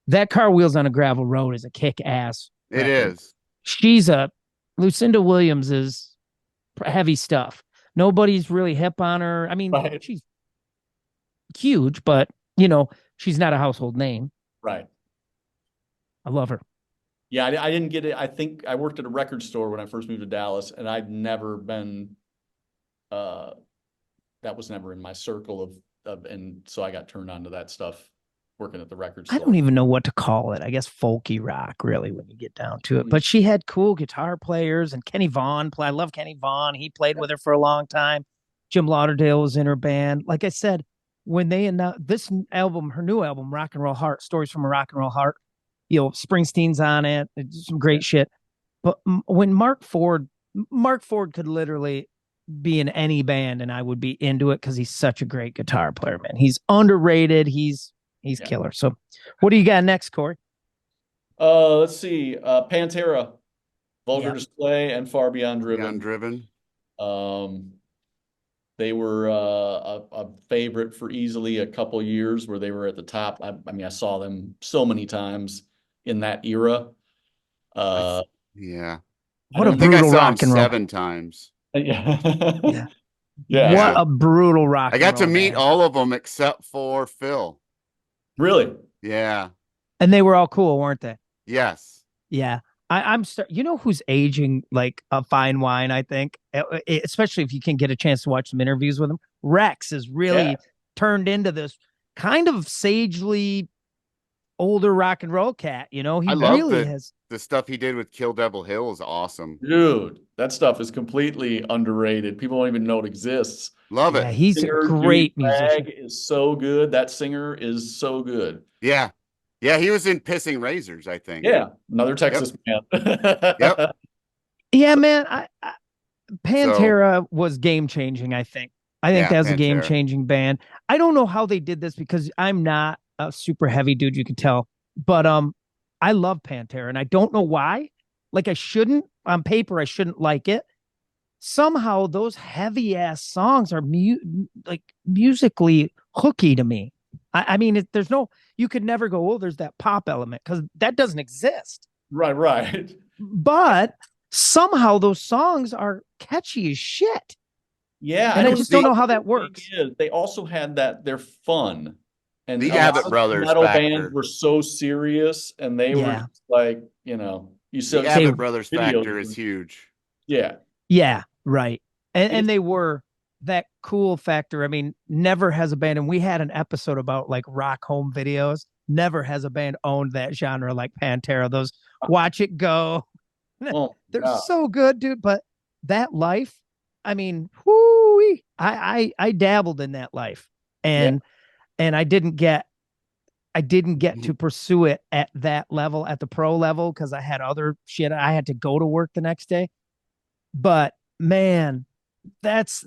A: That Car Wheels on a Gravel Road is a kick-ass record.
B: It is.
A: Lucinda Williams is heavy stuff. Nobody's really hip on her. I mean, she's huge, but, she's not a household name.
C: Right.
A: I love her.
C: Yeah, I didn't get it. I think I worked at a record store when I first moved to Dallas, and I'd never been, that was never in my circle and so I got turned on to that stuff working at the record store.
A: I don't even know what to call it. I guess folky rock, really, when you get down to it. But she had cool guitar players, and Kenny Vaughan. I love Kenny Vaughan. He played with her for a long time. Jim Lauderdale was in her band. Like I said, when they announced this album, her new album, Rock and Roll Heart, Stories from a Rock and Roll Heart, Springsteen's on it. It's some great shit. But when Mark Ford could literally be in any band and I would be into it, because he's such a great guitar player, man. He's underrated. He's killer. So what do you got next, Corey?
C: Let's see. Pantera, Vulgar
A: Yep.
C: Display, and Far Beyond Driven.
B: Beyond Driven.
C: Um, they were a favorite for easily a couple years where they were at the top. I mean, I saw them so many times in that era.
B: Yeah.
A: What a
B: I think I
A: brutal
B: saw him
A: rock and roll.
B: 7 times.
C: Yeah.
A: Yeah.
C: Yeah.
A: What
B: Yeah.
A: a brutal rock
B: I
A: and
B: got to
A: roll
B: meet
A: band.
B: all of them except for Phil.
C: Really?
B: Yeah.
A: And they were all cool, weren't they?
B: Yes.
A: Yeah. You know who's aging like a fine wine, I think, especially if you can get a chance to watch some interviews with him. Rex is really
C: Yeah.
A: turned into this kind of sagely older rock and roll cat. You know, he
B: I love
A: really has.
B: the stuff he did with Kill Devil Hill is awesome.
C: Dude, that stuff is completely underrated. People don't even know it exists.
B: Love
A: Yeah,
B: it.
A: he's a
C: Singer Dewey
A: great musician.
C: Cragg is so good. That singer is so good.
B: Yeah. Yeah, he was in Pissing Razors, I think.
C: Yeah, another Texas man.
B: Yep.
A: Yeah, man.
B: So,
A: Pantera was game changing, I think. I think
B: yeah,
A: that was a game
B: Pantera.
A: changing band. I don't know how they did this because I'm not a super heavy dude, you can tell. But I love Pantera and I don't know why. Like I shouldn't on paper, I shouldn't like it. Somehow those heavy ass songs are like musically hooky to me. I mean, there's no, you could never go, oh, there's that pop element because that doesn't exist.
C: Right.
A: But somehow those songs are catchy as shit.
C: Yeah,
A: And I just don't know how that
C: the
A: works.
C: thing is, they also had that they're fun. And
B: The
C: a lot
B: Abbott
C: of
B: Brothers
C: metal
B: factor.
C: bands were so serious and they were
A: Yeah.
C: just like, you know, you
B: The
C: saw
B: Abbott Brothers
C: videos
B: factor
C: of
B: is
C: them.
B: huge.
C: Yeah.
A: Yeah, right. And
C: It's-
A: they were that cool factor. I mean, never has a band, and we had an episode about like rock home videos. Never has a band owned that genre like Pantera. Those Watch It Go.
C: Oh,
A: They're
C: God.
A: so good, dude. But that life, I mean, whoo, I dabbled in that life. And I didn't get to pursue it at that level, at the pro level, because I had other shit. I had to go to work the next day. But man, that's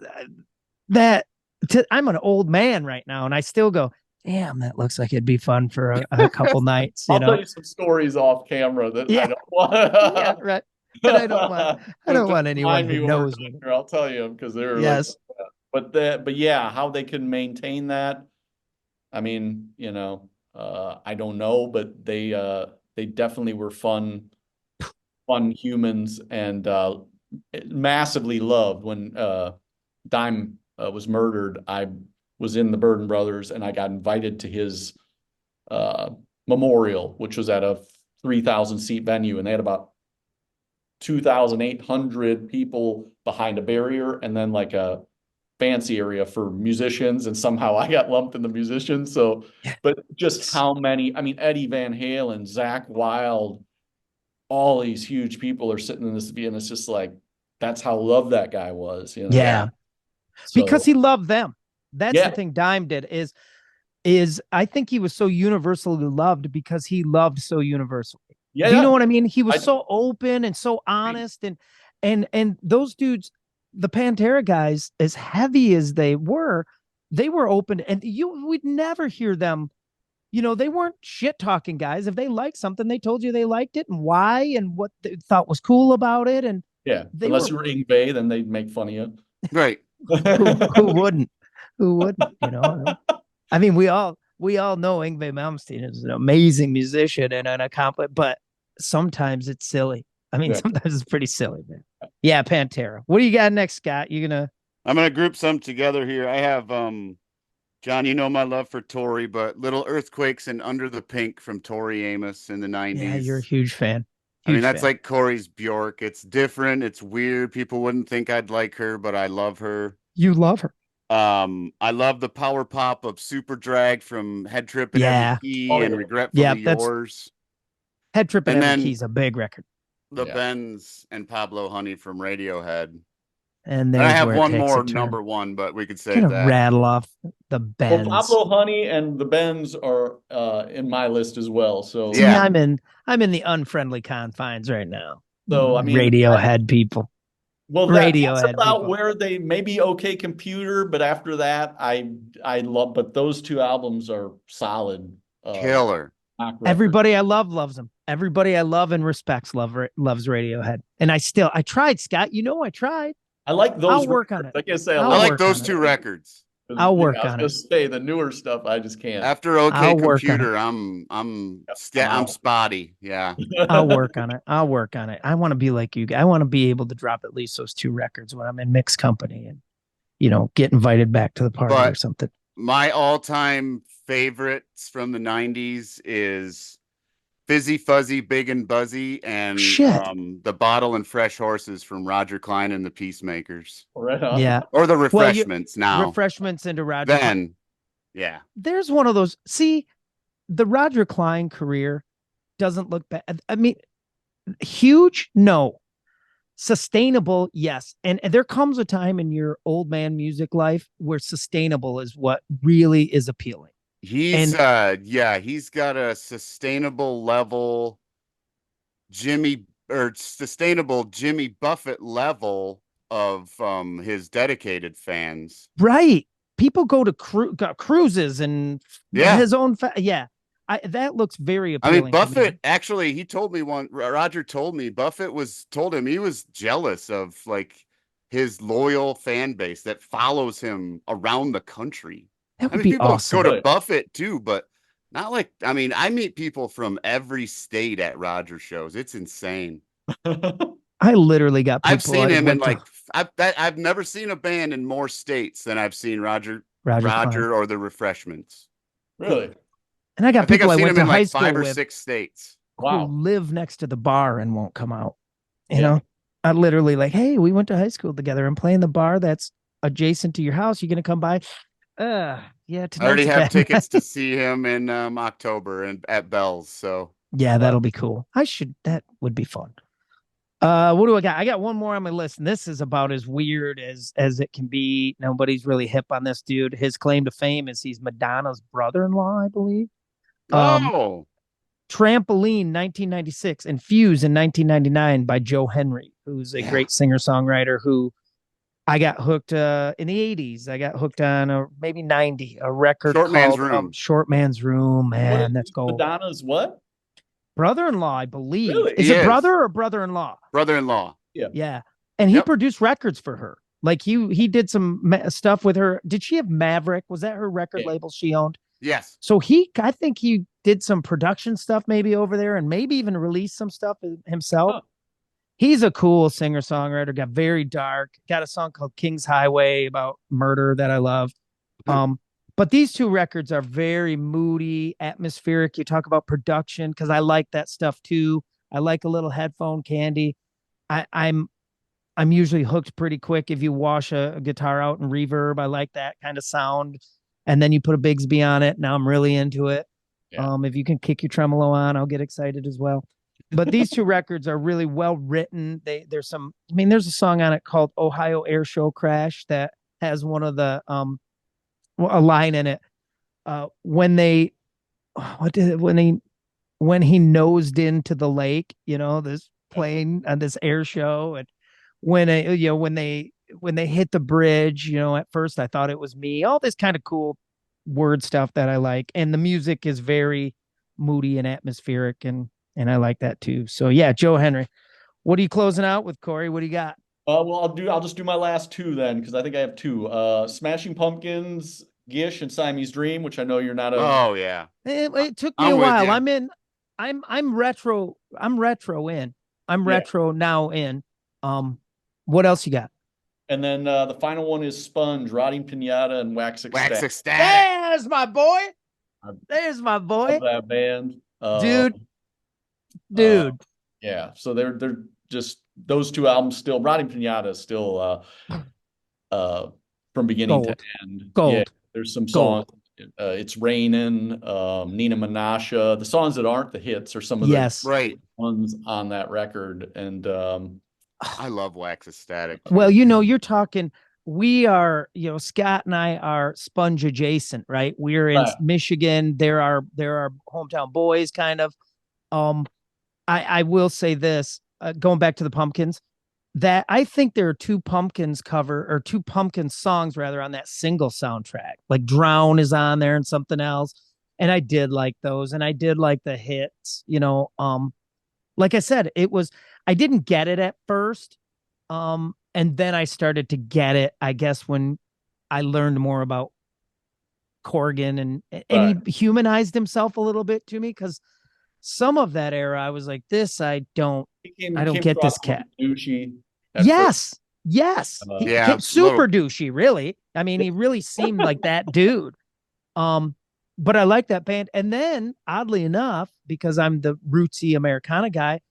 A: I'm an old man right now, and I still go, damn, that looks like it'd be fun for a couple nights.
C: I'll tell you some stories off camera that I don't want.
A: Yeah, right. But I don't want anyone
C: Remind me
A: who
C: when we're
A: knows
C: done
A: me.
C: here, I'll tell you them because they're
A: Yes.
C: like, but yeah, how they can maintain that. I mean, you know, I don't know, but they definitely were fun humans and massively loved when Dime was murdered. I was in the Burden Brothers and I got invited to his memorial, which was at a 3,000 seat venue, and they had about 2,800 people behind a barrier and then like a fancy area for musicians, and somehow I got lumped in the musicians. So, but just how many, I mean, Eddie Van Halen, Zach Wild, all these huge people are sitting in this, and it's just like, that's how loved that guy was, you know?
A: Yeah.
C: So,
A: Because he loved them. That's
C: yeah.
A: the thing Dime did is I think he was so universally loved because he loved so universally.
C: Yeah.
A: Do you know what I mean? He was so open and so honest, and those dudes, the Pantera guys, as heavy as they were open, and you would never hear them. You know, they weren't shit talking guys. If they liked something, they told you they liked it and why and what they thought was cool about it. And
C: yeah, unless you were Ingve, then they'd make fun of you.
B: Right.
A: who wouldn't? Who wouldn't? You know. I mean, we all know Yngwie Malmsteen is an amazing musician and an accomplished, but sometimes it's silly. I mean, sometimes it's pretty silly, man. Yeah, Pantera. What do you got next, Scott? I'm
B: gonna group some together here. I have John, you know my love for Tori, but Little Earthquakes and Under the Pink from Tori Amos in the 90s.
A: Yeah, you're a huge fan.
B: I mean, that's like Corey's Bjork. It's different. It's weird. People wouldn't think I'd like her, but I love her.
A: You love her.
B: I love the power pop of Super Drag from Head Trip and Every Key and Regretfully Yours.
A: Head Trip and Every Key is a big record.
B: The Bends and Pablo Honey from Radiohead.
A: And
B: I have one more number one, but we could say that.
A: Rattle off the Bends.
C: Well, Pablo Honey and the Bends are in my list as well. So
A: yeah, I'm in the unfriendly confines right now.
C: So I mean,
A: Radiohead people.
C: Well, that's about people. Where they maybe OK Computer, but after that, I love. But those two albums are solid.
B: Killer.
C: rock record.
A: Everybody I love loves them. Everybody I love and respects loves Radiohead. And I tried, Scott. You know I tried.
C: I like those.
A: I'll work on it.
C: Like I say,
A: I'll
B: I like
A: work
B: those
A: on
B: two records.
A: I'll
C: Yeah,
A: work
C: I was
A: on
C: gonna
A: it.
C: say the newer stuff, I just can't.
B: After OK
A: I'll work on
B: Computer, I'm
C: out.
B: spotty. Yeah.
A: I'll work on it. I'll work on it. I want to be like you. I want to be able to drop at least those 2 records when I'm in mixed company and, get invited back to the party or
B: But
A: something.
B: my all-time favorites from the 90s is Fizzy Fuzzy, Big and Buzzy, and
A: Shit.
B: The Bottle and Fresh Horses from Roger Clyne and the Peacemakers.
C: Right on.
A: Yeah.
B: Or the Refreshments now.
A: Refreshments into Roger Clyne.
B: Then, yeah.
A: There's one of those. See, the Roger Clyne career doesn't look bad. I mean, huge? No. Sustainable? Yes. And there comes a time in your old man music life where sustainable is what really is appealing.
B: He's got a sustainable level sustainable Jimmy Buffett level of his dedicated fans.
A: Right. People go to cruises and his own that looks very appealing.
B: I mean, Buffett actually, Roger told me Buffett told him he was jealous of like his loyal fan base that follows him around the country.
A: That would be
B: people
A: awesome.
B: Go to Buffett too, but not like, I mean, I meet people from every state at Roger shows. It's insane.
A: I literally got people.
B: I've seen him in like, I've never seen a band in more states than I've seen Roger or the Refreshments.
C: Really?
A: And I got people I went to high
B: like
A: school
B: 5 or
A: with
B: 6 states.
A: who live next to the bar and won't come out. You know, I literally like, hey, we went to high school together and playing the bar that's adjacent to your house. You gonna come by? Yeah.
B: I already have tickets to see him in October and at Bell's. So
A: yeah, that'll be cool. That would be fun. What do I got? I got one more on my list, and this is about as weird as it can be. Nobody's really hip on this dude. His claim to fame is he's Madonna's brother-in-law, I believe. Trampoline 1996 and Fuse in 1999 by Joe Henry, who's a great singer-songwriter who I got hooked in the 80s. I got hooked on maybe 90, a record
B: Short
A: called
B: Man's Room.
A: Short Man's Room. Man, that's gold.
C: Madonna's what?
A: Brother-in-law, I believe.
C: Really?
A: Is it brother or brother-in-law?
B: Brother-in-law.
A: Yeah. And he produced records for her. Like he did some stuff with her. Did she have Maverick? Was that her record label she owned?
B: Yes.
A: So I think he did some production stuff maybe over there and maybe even released some stuff himself. Oh. He's a cool singer-songwriter, got very dark, got a song called King's Highway about murder that I love. But these 2 records are very moody, atmospheric. You talk about production because I like that stuff too. I like a little headphone candy. I'm usually hooked pretty quick if you wash a guitar out in reverb. I like that kind of sound. And then you put a Bigsby on it. Now I'm really into it. Yeah. If you can kick your tremolo on, I'll get excited as well. But these 2 records are really well written. There's a song on it called Ohio Air Show Crash that has one of the a line in it when he nosed into the lake, this plane on this air show, and when they hit the bridge, at first I thought it was me. All this kind of cool word stuff that I like, and the music is very moody and atmospheric, and I like that too. So yeah, Joe Henry. What are you closing out with, Corey? What do you got?
C: Well, I'll just do my last 2 then, because I think I have 2. Smashing Pumpkins, Gish, and Siamese Dream, which I know you're not a.
B: Oh yeah.
A: It took me a while. I'm retro. I'm retro in. I'm retro now in. What else you got?
C: And then the final one is Sponge, Rotting Pinata, and Wax Ecstatic.
A: There's my boy. There's my boy.
C: That band,
A: dude.
C: Yeah. So they're just those 2 albums still. Rotting Pinata is still from beginning to end.
A: Gold.
C: Yeah, there's some songs. It's Raining, Nina Menashe. The songs that aren't the hits are some of the ones on that record. And
B: I love Wax Ecstatic.
A: Well, you're talking. We are, Scott and I are Sponge adjacent, right? We're in Michigan. There are hometown boys, kind of. I will say this, going back to the Pumpkins, that I think there are 2 Pumpkins songs rather on that single soundtrack. Like Drown is on there and something else. And I did like those, and I did like the hits, like I said, I didn't get it at first. And then I started to get it, I guess, when I learned more about Corgan, and he humanized himself a little bit to me, because some of that era I was like, this, I don't get this cat.
C: Douchey
A: Yes. Yes. He
B: Yeah,
A: became super douchey, really. I mean, he really seemed like that dude. But I like that band. And then, oddly enough, because I'm the rootsy Americana guy,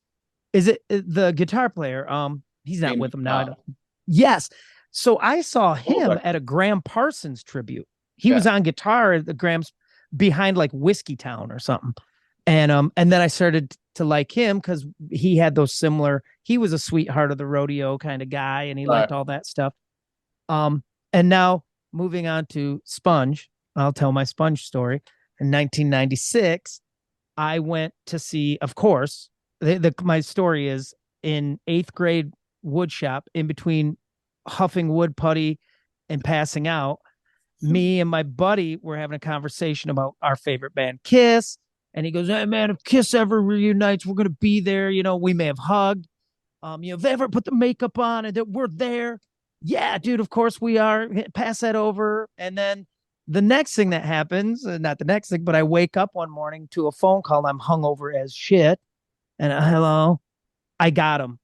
A: is it the guitar player? He's not with them now. Yes. So I saw him at a Graham Parsons tribute. He was on guitar at the Graham's behind like Whiskey Town or something. And then I started to like him because he had those similar, he was a sweetheart of the rodeo kind of guy, and he liked all that stuff. And now moving on to Sponge, I'll tell my Sponge story. In 1996, I went to see, of course, my story is in 8th grade woodshop, in between huffing wood putty and passing out. Me and my buddy were having a conversation about our favorite band, Kiss. And he goes, hey, man, if Kiss ever reunites, we're going to be there. We may have hugged. If they ever put the makeup on and that we're there. Yeah, dude, of course we are. Pass that over. And then the next thing that happens, not the next thing, but I wake up one morning to a phone call. I'm hungover as shit. And hello, I got him.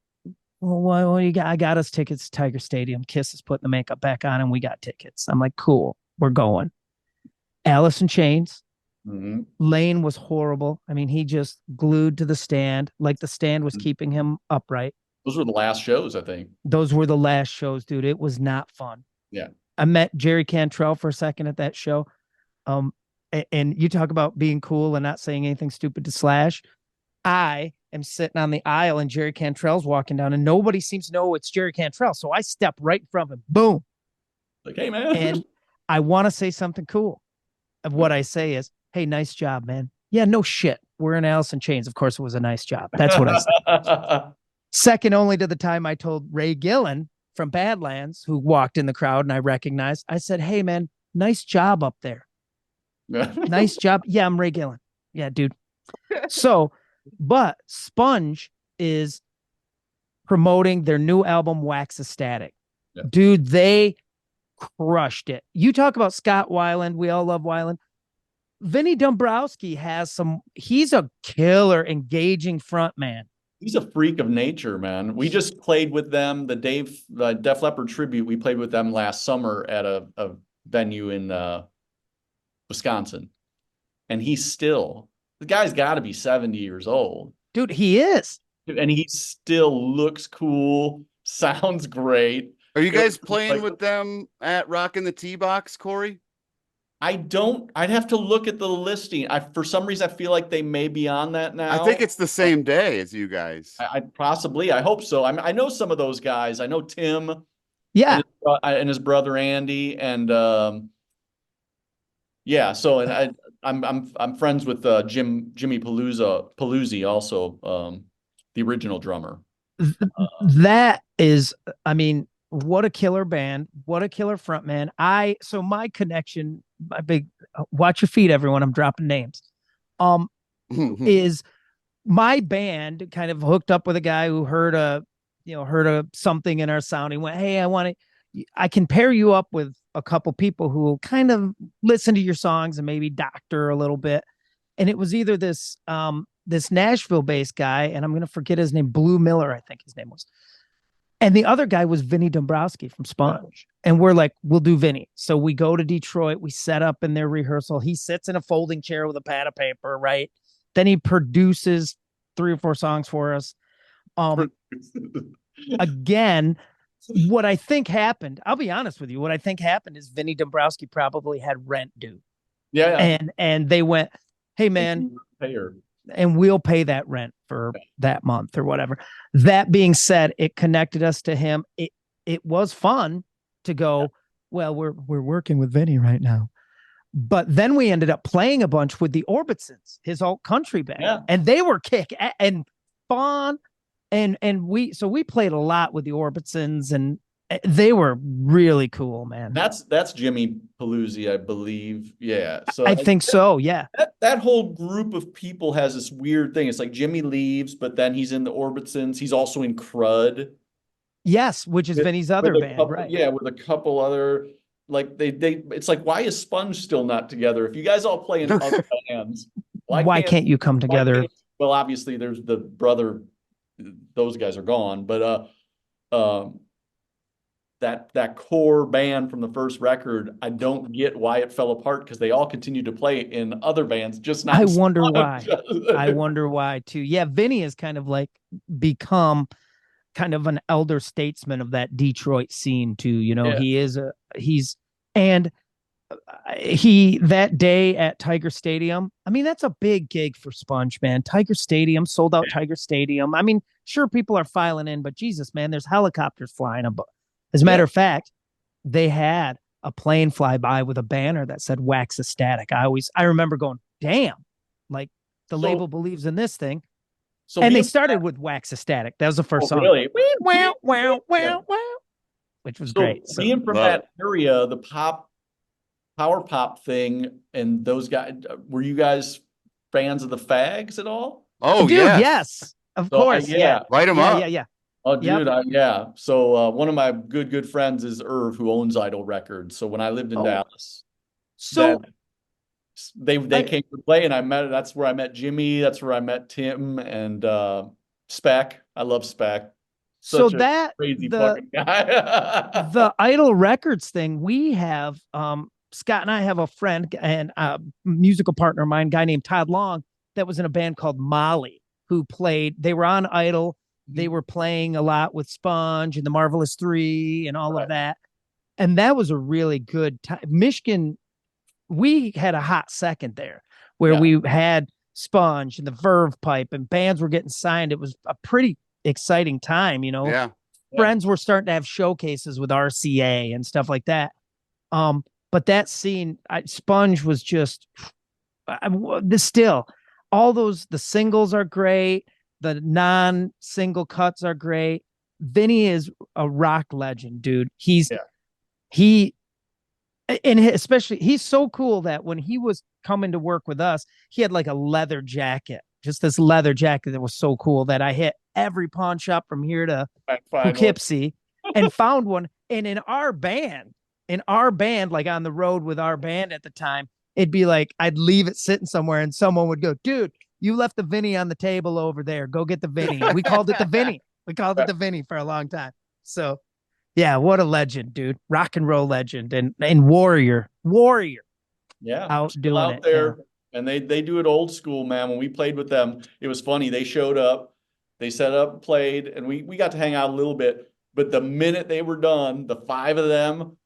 A: Well, what do you got? I got us tickets to Tiger Stadium. Kiss is putting the makeup back on, and we got tickets. I'm like, cool, we're going. Alice in Chains. Mm-hmm. Lane was horrible. I mean, he just glued to the stand, like the stand was keeping him upright.
C: Those were the last shows, I think.
A: Those were the last shows, dude. It was not fun.
C: Yeah.
A: I met Jerry Cantrell for a second at that show. And you talk about being cool and not saying anything stupid to Slash. I am sitting on the aisle and Jerry Cantrell's walking down, and nobody seems to know it's Jerry Cantrell. So I step right in front of him. Boom.
C: Like, hey, man.
A: And I want to say something cool. Of what I say is, hey, nice job, man. Yeah, no shit. We're in Alice in Chains. Of course it was a nice job. That's what I said. Second only to the time I told Ray Gillen from Badlands, who walked in the crowd and I recognized, I said, hey, man, nice job up there. Nice job. Yeah, I'm Ray Gillen. Yeah, dude. So, but Sponge is promoting their new album, Wax Ecstatic. Yeah. Dude, they crushed it. You talk about Scott Weiland. We all love Weiland. Vinny Dombrowski he's a killer, engaging front man.
C: He's a freak of nature, man. We just played with them, the Def Leppard tribute. We played with them last summer at a venue in Wisconsin. And the guy's got to be 70 years old.
A: Dude, he is.
C: And he still looks cool, sounds great.
B: Are you guys playing with them at Rockin' the T-Box, Corey?
C: I'd have to look at the listing. For some reason, I feel like they may be on that now.
B: I think it's the same day as you guys.
C: I hope so. I know some of those guys. I know Tim.
A: Yeah.
C: And his brother Andy. And yeah, so and I'm friends with Jimmy Paluzzi also, the original drummer.
A: That is, I mean, what a killer band, what a killer front man. So my connection, my big, watch your feet, everyone, I'm dropping names, is my band kind of hooked up with a guy who heard a something in our sound. He went, hey, I can pair you up with a couple people who will kind of listen to your songs and maybe doctor a little bit. And it was either this Nashville based guy, and I'm going to forget his name, Blue Miller, I think his name was. And the other guy was Vinny Dombrowski from Sponge. And we're like, we'll do Vinny. So we go to Detroit. We set up in their rehearsal. He sits in a folding chair with a pad of paper, right? Then he produces 3 or 4 songs for us. Again, what I think happened, I'll be honest with you, what I think happened is Vinny Dombrowski probably had rent due.
C: Yeah.
A: And they went, hey, man, and we'll pay that rent for that month or whatever. That being said, it connected us to him. It was fun to go, well, we're working with Vinny right now. But then we ended up playing a bunch with the Orbitsons, his alt country band, and they were kick and fun. And we played a lot with the Orbitsons, and They were really cool, man.
C: That's Jimmy Paluzzi, I believe. Yeah. So
A: I think so. Yeah.
C: that whole group of people has this weird thing. It's like Jimmy leaves, but then he's in the Orbitsons. He's also in Crud.
A: Yes, which is Vinny's other band,
C: couple,
A: right?
C: Yeah, with a couple other, like they it's like, why is Sponge still not together? If you guys all play in other bands,
A: Why can't you come together?
C: Well, obviously there's the brother, those guys are gone, but that core band from the first record, I don't get why it fell apart, because they all continued to play in other bands, just not.
A: I wonder why. I wonder why too. Yeah, Vinny has kind of like become kind of an elder statesman of that Detroit scene too. You know,
C: Yeah.
A: and he, that day at Tiger Stadium, I mean, that's a big gig for Sponge, man. Tiger Stadium, sold out Tiger Stadium. I mean, sure, people are filing in, but Jesus, man, there's helicopters flying above. As a matter of fact, they had a plane fly by with a banner that said Wax Ecstatic. I remember going, damn, like the label believes in this thing. And they started with Wax Ecstatic. That was the first song.
C: Really?
A: Wow, wow, wow, wow. Which was great. So
C: being from that area, the power pop thing, and those guys, were you guys fans of the Fags at all?
B: Oh,
A: dude, yes. Of course. Yeah.
B: Light them up.
A: Yeah.
C: Oh, dude, So one of my good friends is Irv, who owns Idol Records. So when I lived in Dallas, they came to play, and that's where I met Jimmy. That's where I met Tim and Spec. I love Spec.
A: So that
C: crazy fucking guy.
A: The Idol Records thing, we have Scott and I have a friend and a musical partner of mine, guy named Todd Long, that was in a band called Molly, who played. They were on Idol. They were playing a lot with Sponge and the Marvelous Three and all of that. And that was a really good time. Michigan, we had a hot second there where we had Sponge and the Verve Pipe and bands were getting signed. It was a pretty exciting time, you know.
B: Yeah.
A: Friends were starting to have showcases with RCA and stuff like that. But that scene, Sponge was just still all those, the singles are great. The non-single cuts are great. Vinny is a rock legend, dude. And especially, he's so cool that when he was coming to work with us, he had like a leather jacket, just this leather jacket that was so cool that I hit every pawn shop from here to Poughkeepsie and found one. And in our band, like on the road with our band at the time, it'd be like, I'd leave it sitting somewhere and someone would go, dude, you left the Vinny on the table over there. Go get the Vinny. We called it the Vinny. We called it the Vinny for a long time. So, yeah, what a legend, dude. Rock and roll legend and warrior.
C: Yeah,
A: out doing it
C: there. Yeah. And they do it old school, man. When we played with them, it was funny. They showed up, they set up, played, and we got to hang out a little bit. But the minute they were done, the five of them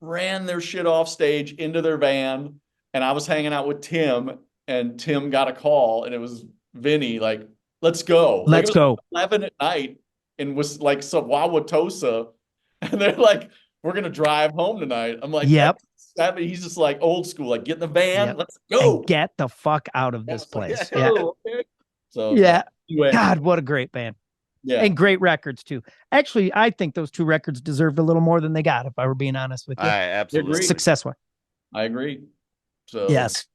C: ran their shit off stage into their van, and I was hanging out with Tim. And Tim got a call, and it was Vinny, like, let's go.
A: Let's go.
C: 11 at night, and was like, so Wauwatosa. And they're like, we're going to drive home tonight. I'm like,
A: yep.
C: He's just like old school, like, get in the van, let's go.
A: And get the fuck out of this place.
C: Yeah. So,
A: anyway. God, what a great band.
C: Yeah.
A: And great records, too. Actually, I think those two records deserved a little more than they got, if I were being honest with you.
B: I absolutely.
A: Success-wise.
C: I agree. So,
A: yes.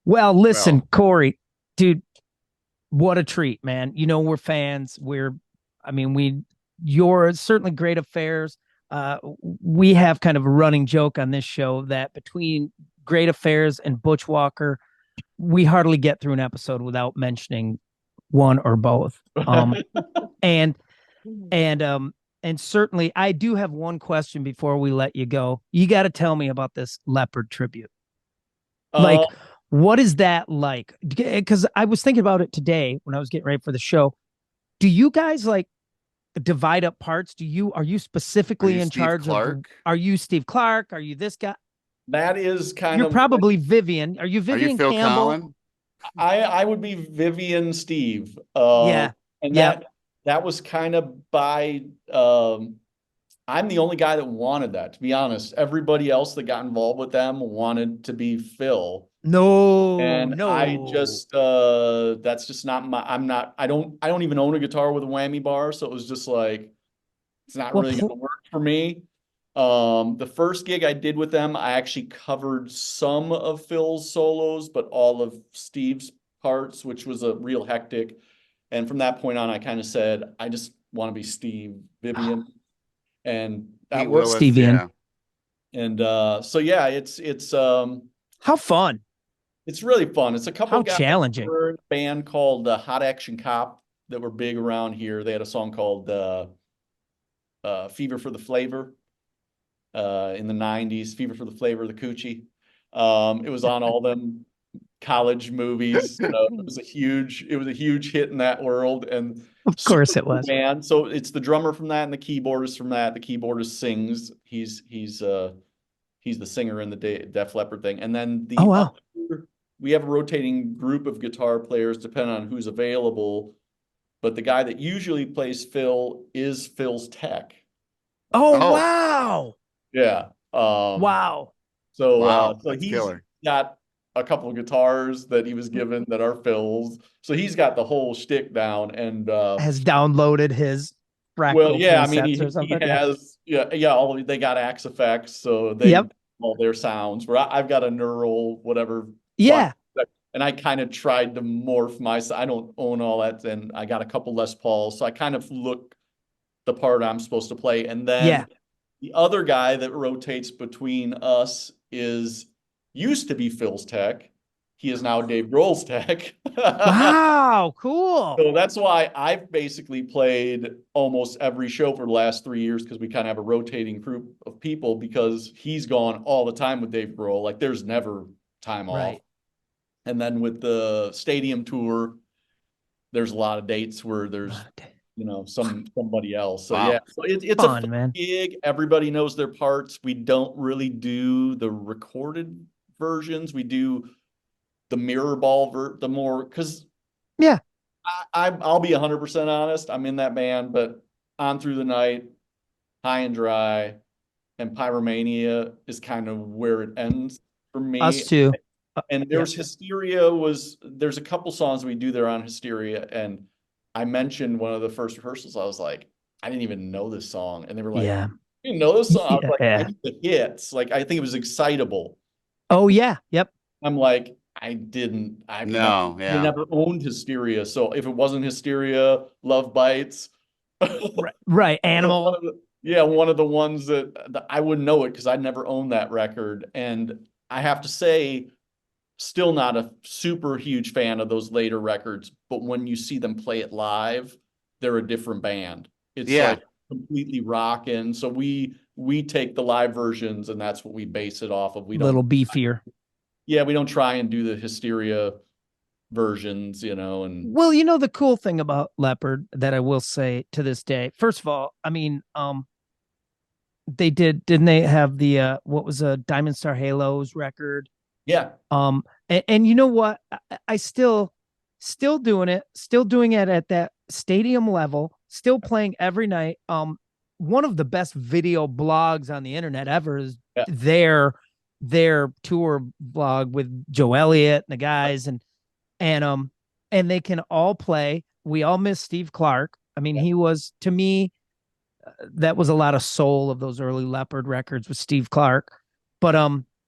A: Well, listen, Corey, dude, what a treat, man. You know, we're fans. You're certainly Great Affairs. We have kind of a running joke on this show that between Great Affairs and Butch Walker, we hardly get through an episode without mentioning one or both. And certainly I do have one question before we let you go. You got to tell me about this Leopard tribute. What is that like? Because I was thinking about it today when I was getting ready for the show. Do you guys like divide up parts? Are you specifically in charge of? Are you Steve Clark? Are you this guy?
C: That is kind
A: of. You're probably Vivian. Are you Vivian?
B: Are you Phil
A: Campbell?
B: Collin?
C: I would be Vivian Steve.
A: And
C: that was kind of by. I'm the only guy that wanted that, to be honest. Everybody else that got involved with them wanted to be Phil.
A: No.
C: I just that's just not my. I don't even own a guitar with a whammy bar, so it was just like it's not really gonna work for me. The first gig I did with them, I actually covered some of Phil's solos, but all of Steve's parts, which was a real hectic. And from that point on, I kind of said, I just want to be Steve Vivian. And that
B: Pete
C: worked.
B: Willis,
A: Stevian.
B: yeah.
C: And so yeah,
A: How fun.
C: it's really fun. It's a couple
A: How
C: guys
A: challenging.
C: who were in a band called Hot Action Cop that were big around here. They had a song called Fever for the Flavor in the 90s, Fever for the Flavor of the Coochie. It was on all them college movies. It was a huge hit in that world, and
A: Of course it was.
C: man. So it's the drummer from that and the keyboardist from that. The keyboardist sings. He's the singer in the Def Leppard thing. And then
A: Oh, wow.
C: we have a rotating group of guitar players depending on who's available. But the guy that usually plays Phil is Phil's tech.
A: Oh, wow.
C: Yeah.
A: Wow.
C: So
B: that's
C: he's
B: killer.
C: got a couple of guitars that he was given that are Phil's. So he's got the whole shtick down, and
A: Has downloaded his fractal
C: well, yeah, I mean,
A: presets or
C: he
A: something.
C: has, they got Axe effects, so they
A: Yep.
C: all their sounds. Where I've got a neural whatever,
A: Yeah.
C: and I kind of tried to morph myself. I don't own all that, and I got a couple Les Pauls, so I kind of look the part I'm supposed to play, and then
A: Yeah.
C: the other guy that rotates between us used to be Phil's tech. He is now Dave Grohl's tech.
A: Wow. Cool.
C: So that's why I've basically played almost every show for the last 3 years, because we kind of have a rotating group of people, because he's gone all the time with Dave Grohl. Like there's never time off.
A: Right.
C: And then with the stadium tour, there's a lot of dates where there's somebody else. So
B: Wow.
C: yeah, so it's
A: Fun,
C: a fun
A: man.
C: gig. Everybody knows their parts. We don't really do the recorded versions. We do the mirror ball the more, because
A: Yeah.
C: I'll be 100% honest. I'm in that band, but On Through the Night, High and Dry, and Pyromania is kind of where it ends for me.
A: Us too.
C: And there's there's a couple songs we do there on Hysteria, and I mentioned one of the first rehearsals. I was like, I didn't even know this song, and they were like,
A: Yeah.
C: "You didn't know this song?" I was like,
A: Yeah.
C: "I knew the hits." Like I think it was Excitable.
A: Oh, yeah. Yep.
C: I'm like, I never owned Hysteria. So if it wasn't Hysteria, Love Bites.
A: Right. Animal.
C: One of the ones that I wouldn't know it, because I'd never owned that record. And I have to say, still not a super huge fan of those later records, but when you see them play it live, they're a different band. It's like completely rocking. So we take the live versions, and that's what we base it off of. We don't
A: little beefier.
C: Yeah, we don't try and do the Hysteria versions, and
A: well, the cool thing about Leopard that I will say to this day, first of all, I mean, didn't they have the what was a Diamond Star Halos record?
C: Yeah.
A: And you know what? I still doing it at that stadium level, still playing every night. One of the best video blogs on the internet ever is their tour blog with Joe Elliott and the guys, and they can all play. We all miss Steve Clark. I mean, he was, to me, that was a lot of soul of those early Leopard records with Steve Clark. But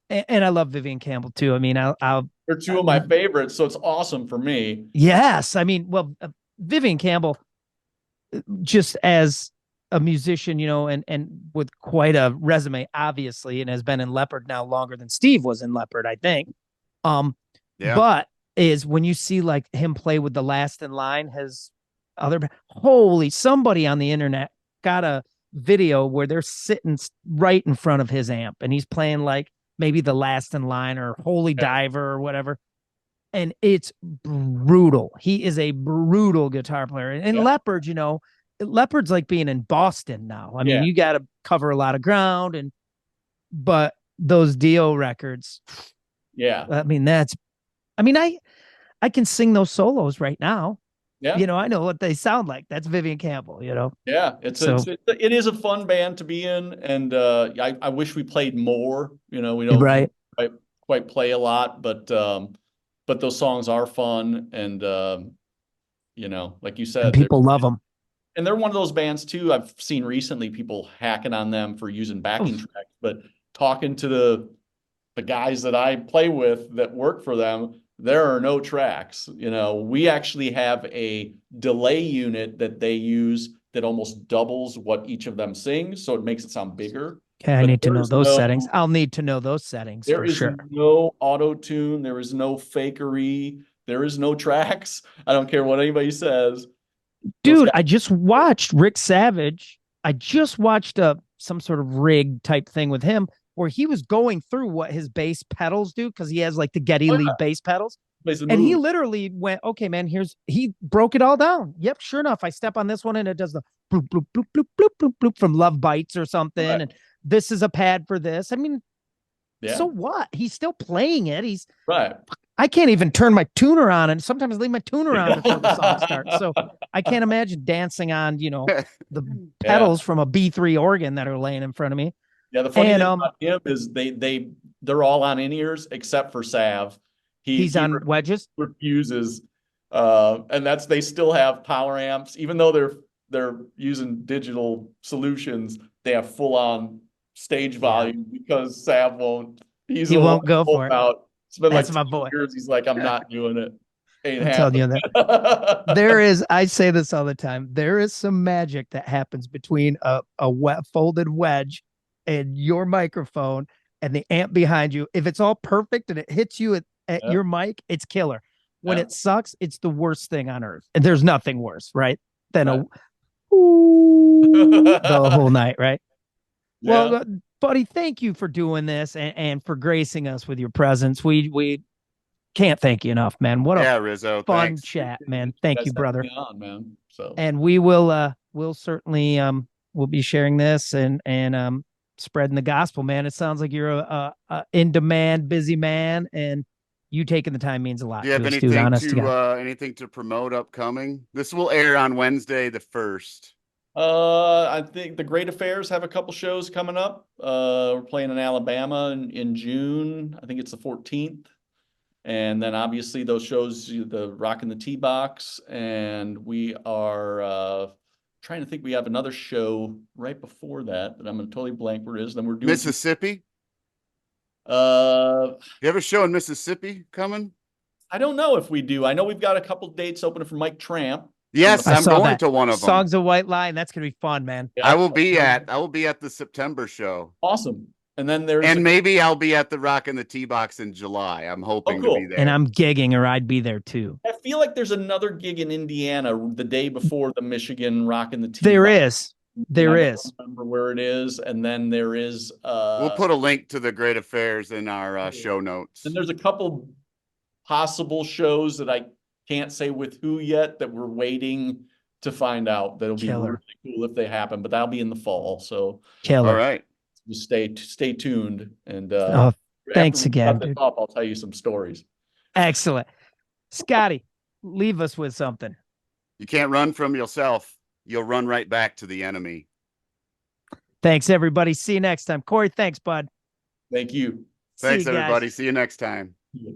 A: and I love Vivian Campbell too. I mean,
C: they're two of my favorites, so it's awesome for me.
A: Yes, I mean, well, Vivian Campbell, just as a musician, and with quite a resume, obviously, and has been in Leopard now longer than Steve was in Leopard, I think. But is when you see like him play with the Last in Line, somebody on the internet got a video where they're sitting right in front of his amp, and he's playing like maybe the Last in Line or Holy Diver or whatever. And it's brutal. He is a brutal guitar player. And Leopard, Leopard's like being in Boston now. I mean, you got to cover a lot of ground, but those Dio records.
C: Yeah.
A: I mean, I can sing those solos right now.
C: Yeah.
A: I know what they sound like. That's Vivian Campbell,
C: Yeah. It is a fun band to be in. And I wish we played more. We don't quite play a lot, but those songs are fun. And, like you said,
A: and people love them.
C: And they're one of those bands too. I've seen recently people hacking on them for using backing tracks, but talking to the guys that I play with that work for them, there are no tracks. You know, we actually have a delay unit that they use that almost doubles what each of them sings, so it makes it sound bigger.
A: Okay, I
C: But
A: need to
C: there
A: know
C: is
A: those
C: no-
A: settings. I'll need to know those settings
C: There
A: for
C: is
A: sure.
C: no auto tune. There is no fakery. There is no tracks. I don't care what anybody says. Those
A: Dude,
C: guys-
A: I just watched Rick Savage. I just watched some sort of rig type thing with him where he was going through what his bass pedals do because he has like the Geddy Lee bass pedals.
C: plays the
A: And he
C: moves.
A: literally went, okay, man, he broke it all down. Yep, sure enough, I step on this one and it does the bloop, bloop, bloop, bloop, bloop, bloop, bloop from Love Bites or something.
C: Right.
A: And this is a pad for this. I mean,
C: Yeah,
A: so what? He's still playing it.
C: right.
A: I can't even turn my tuner on and sometimes leave my tuner on before the song starts. So I can't imagine dancing on, the pedals from a B3 organ that are laying in front of me.
C: Yeah, the funny
A: And,
C: thing about him is they're all on in-ears except for Sav.
A: he's
C: He
A: on wedges.
C: refuses, and they still have power amps, even though they're using digital solutions. They have full-on stage volume because Sav won't.
A: He won't go for it.
C: It's been
A: That's
C: like
A: my
C: 2
A: boy.
C: years. He's like, I'm not doing it. Ain't
A: I'm telling you
C: happening.
A: I say this all the time. There is some magic that happens between a folded wedge and your microphone and the amp behind you. If it's all perfect and it hits you at your mic, it's killer. When it sucks, it's the worst thing on earth. And there's nothing worse, right? Than the whole night, right?
C: Yeah.
A: Well, buddy, thank you for doing this and for gracing us with your presence. We can't thank you enough, man. What a
B: Rizzo,
A: fun
B: thanks.
A: chat, man. Thank you, brother.
C: On, man. So,
A: And we will we'll certainly we'll be sharing this and spreading the gospel, man. It sounds like you're a in demand, busy man, and you taking the time means a lot.
B: Do you have
A: to us,
B: anything
A: dude, honest
B: anything to promote upcoming? This will air on Wednesday the 1st.
C: I think the Great Affairs have a couple shows coming up. We're playing in Alabama in June. I think it's the 14th. And then obviously those shows, the Rockin' the T-Box, and we are trying to think. We have another show right before that I'm gonna totally blank where it is. Then we're doing
B: Mississippi.
C: You
B: have a show in Mississippi coming?
C: I don't know if we do. I know we've got a couple dates opening for Mike Tramp.
B: Yes, I'm going to one of them.
A: Songs of White Line. That's gonna be fun, man.
B: I will be at the September show.
C: Awesome. And then
B: maybe I'll be at the Rockin' the T-Box in July. I'm hoping to be there.
A: And I'm gigging, or I'd be there too.
C: I feel like there's another gig in Indiana the day before the Michigan Rockin' the T-Box.
A: There is. There is.
C: I don't remember where it is, and then there is.
B: We'll put a link to the Great Affairs in our show notes.
C: And there's a couple possible shows that I can't say with who yet that we're waiting to find out. That'll be really cool if they happen, but that'll be in the fall. So
A: killer.
C: All right. Just stay tuned, and
A: thanks again, dude.
C: I'll tell you some stories.
A: Excellent. Scotty, leave us with something.
B: You can't run from yourself. You'll run right back to the enemy.
A: Thanks, everybody. See you next time. Corey, thanks, bud.
C: Thank you.
B: Thanks, everybody. See you next time.
C: Yeah.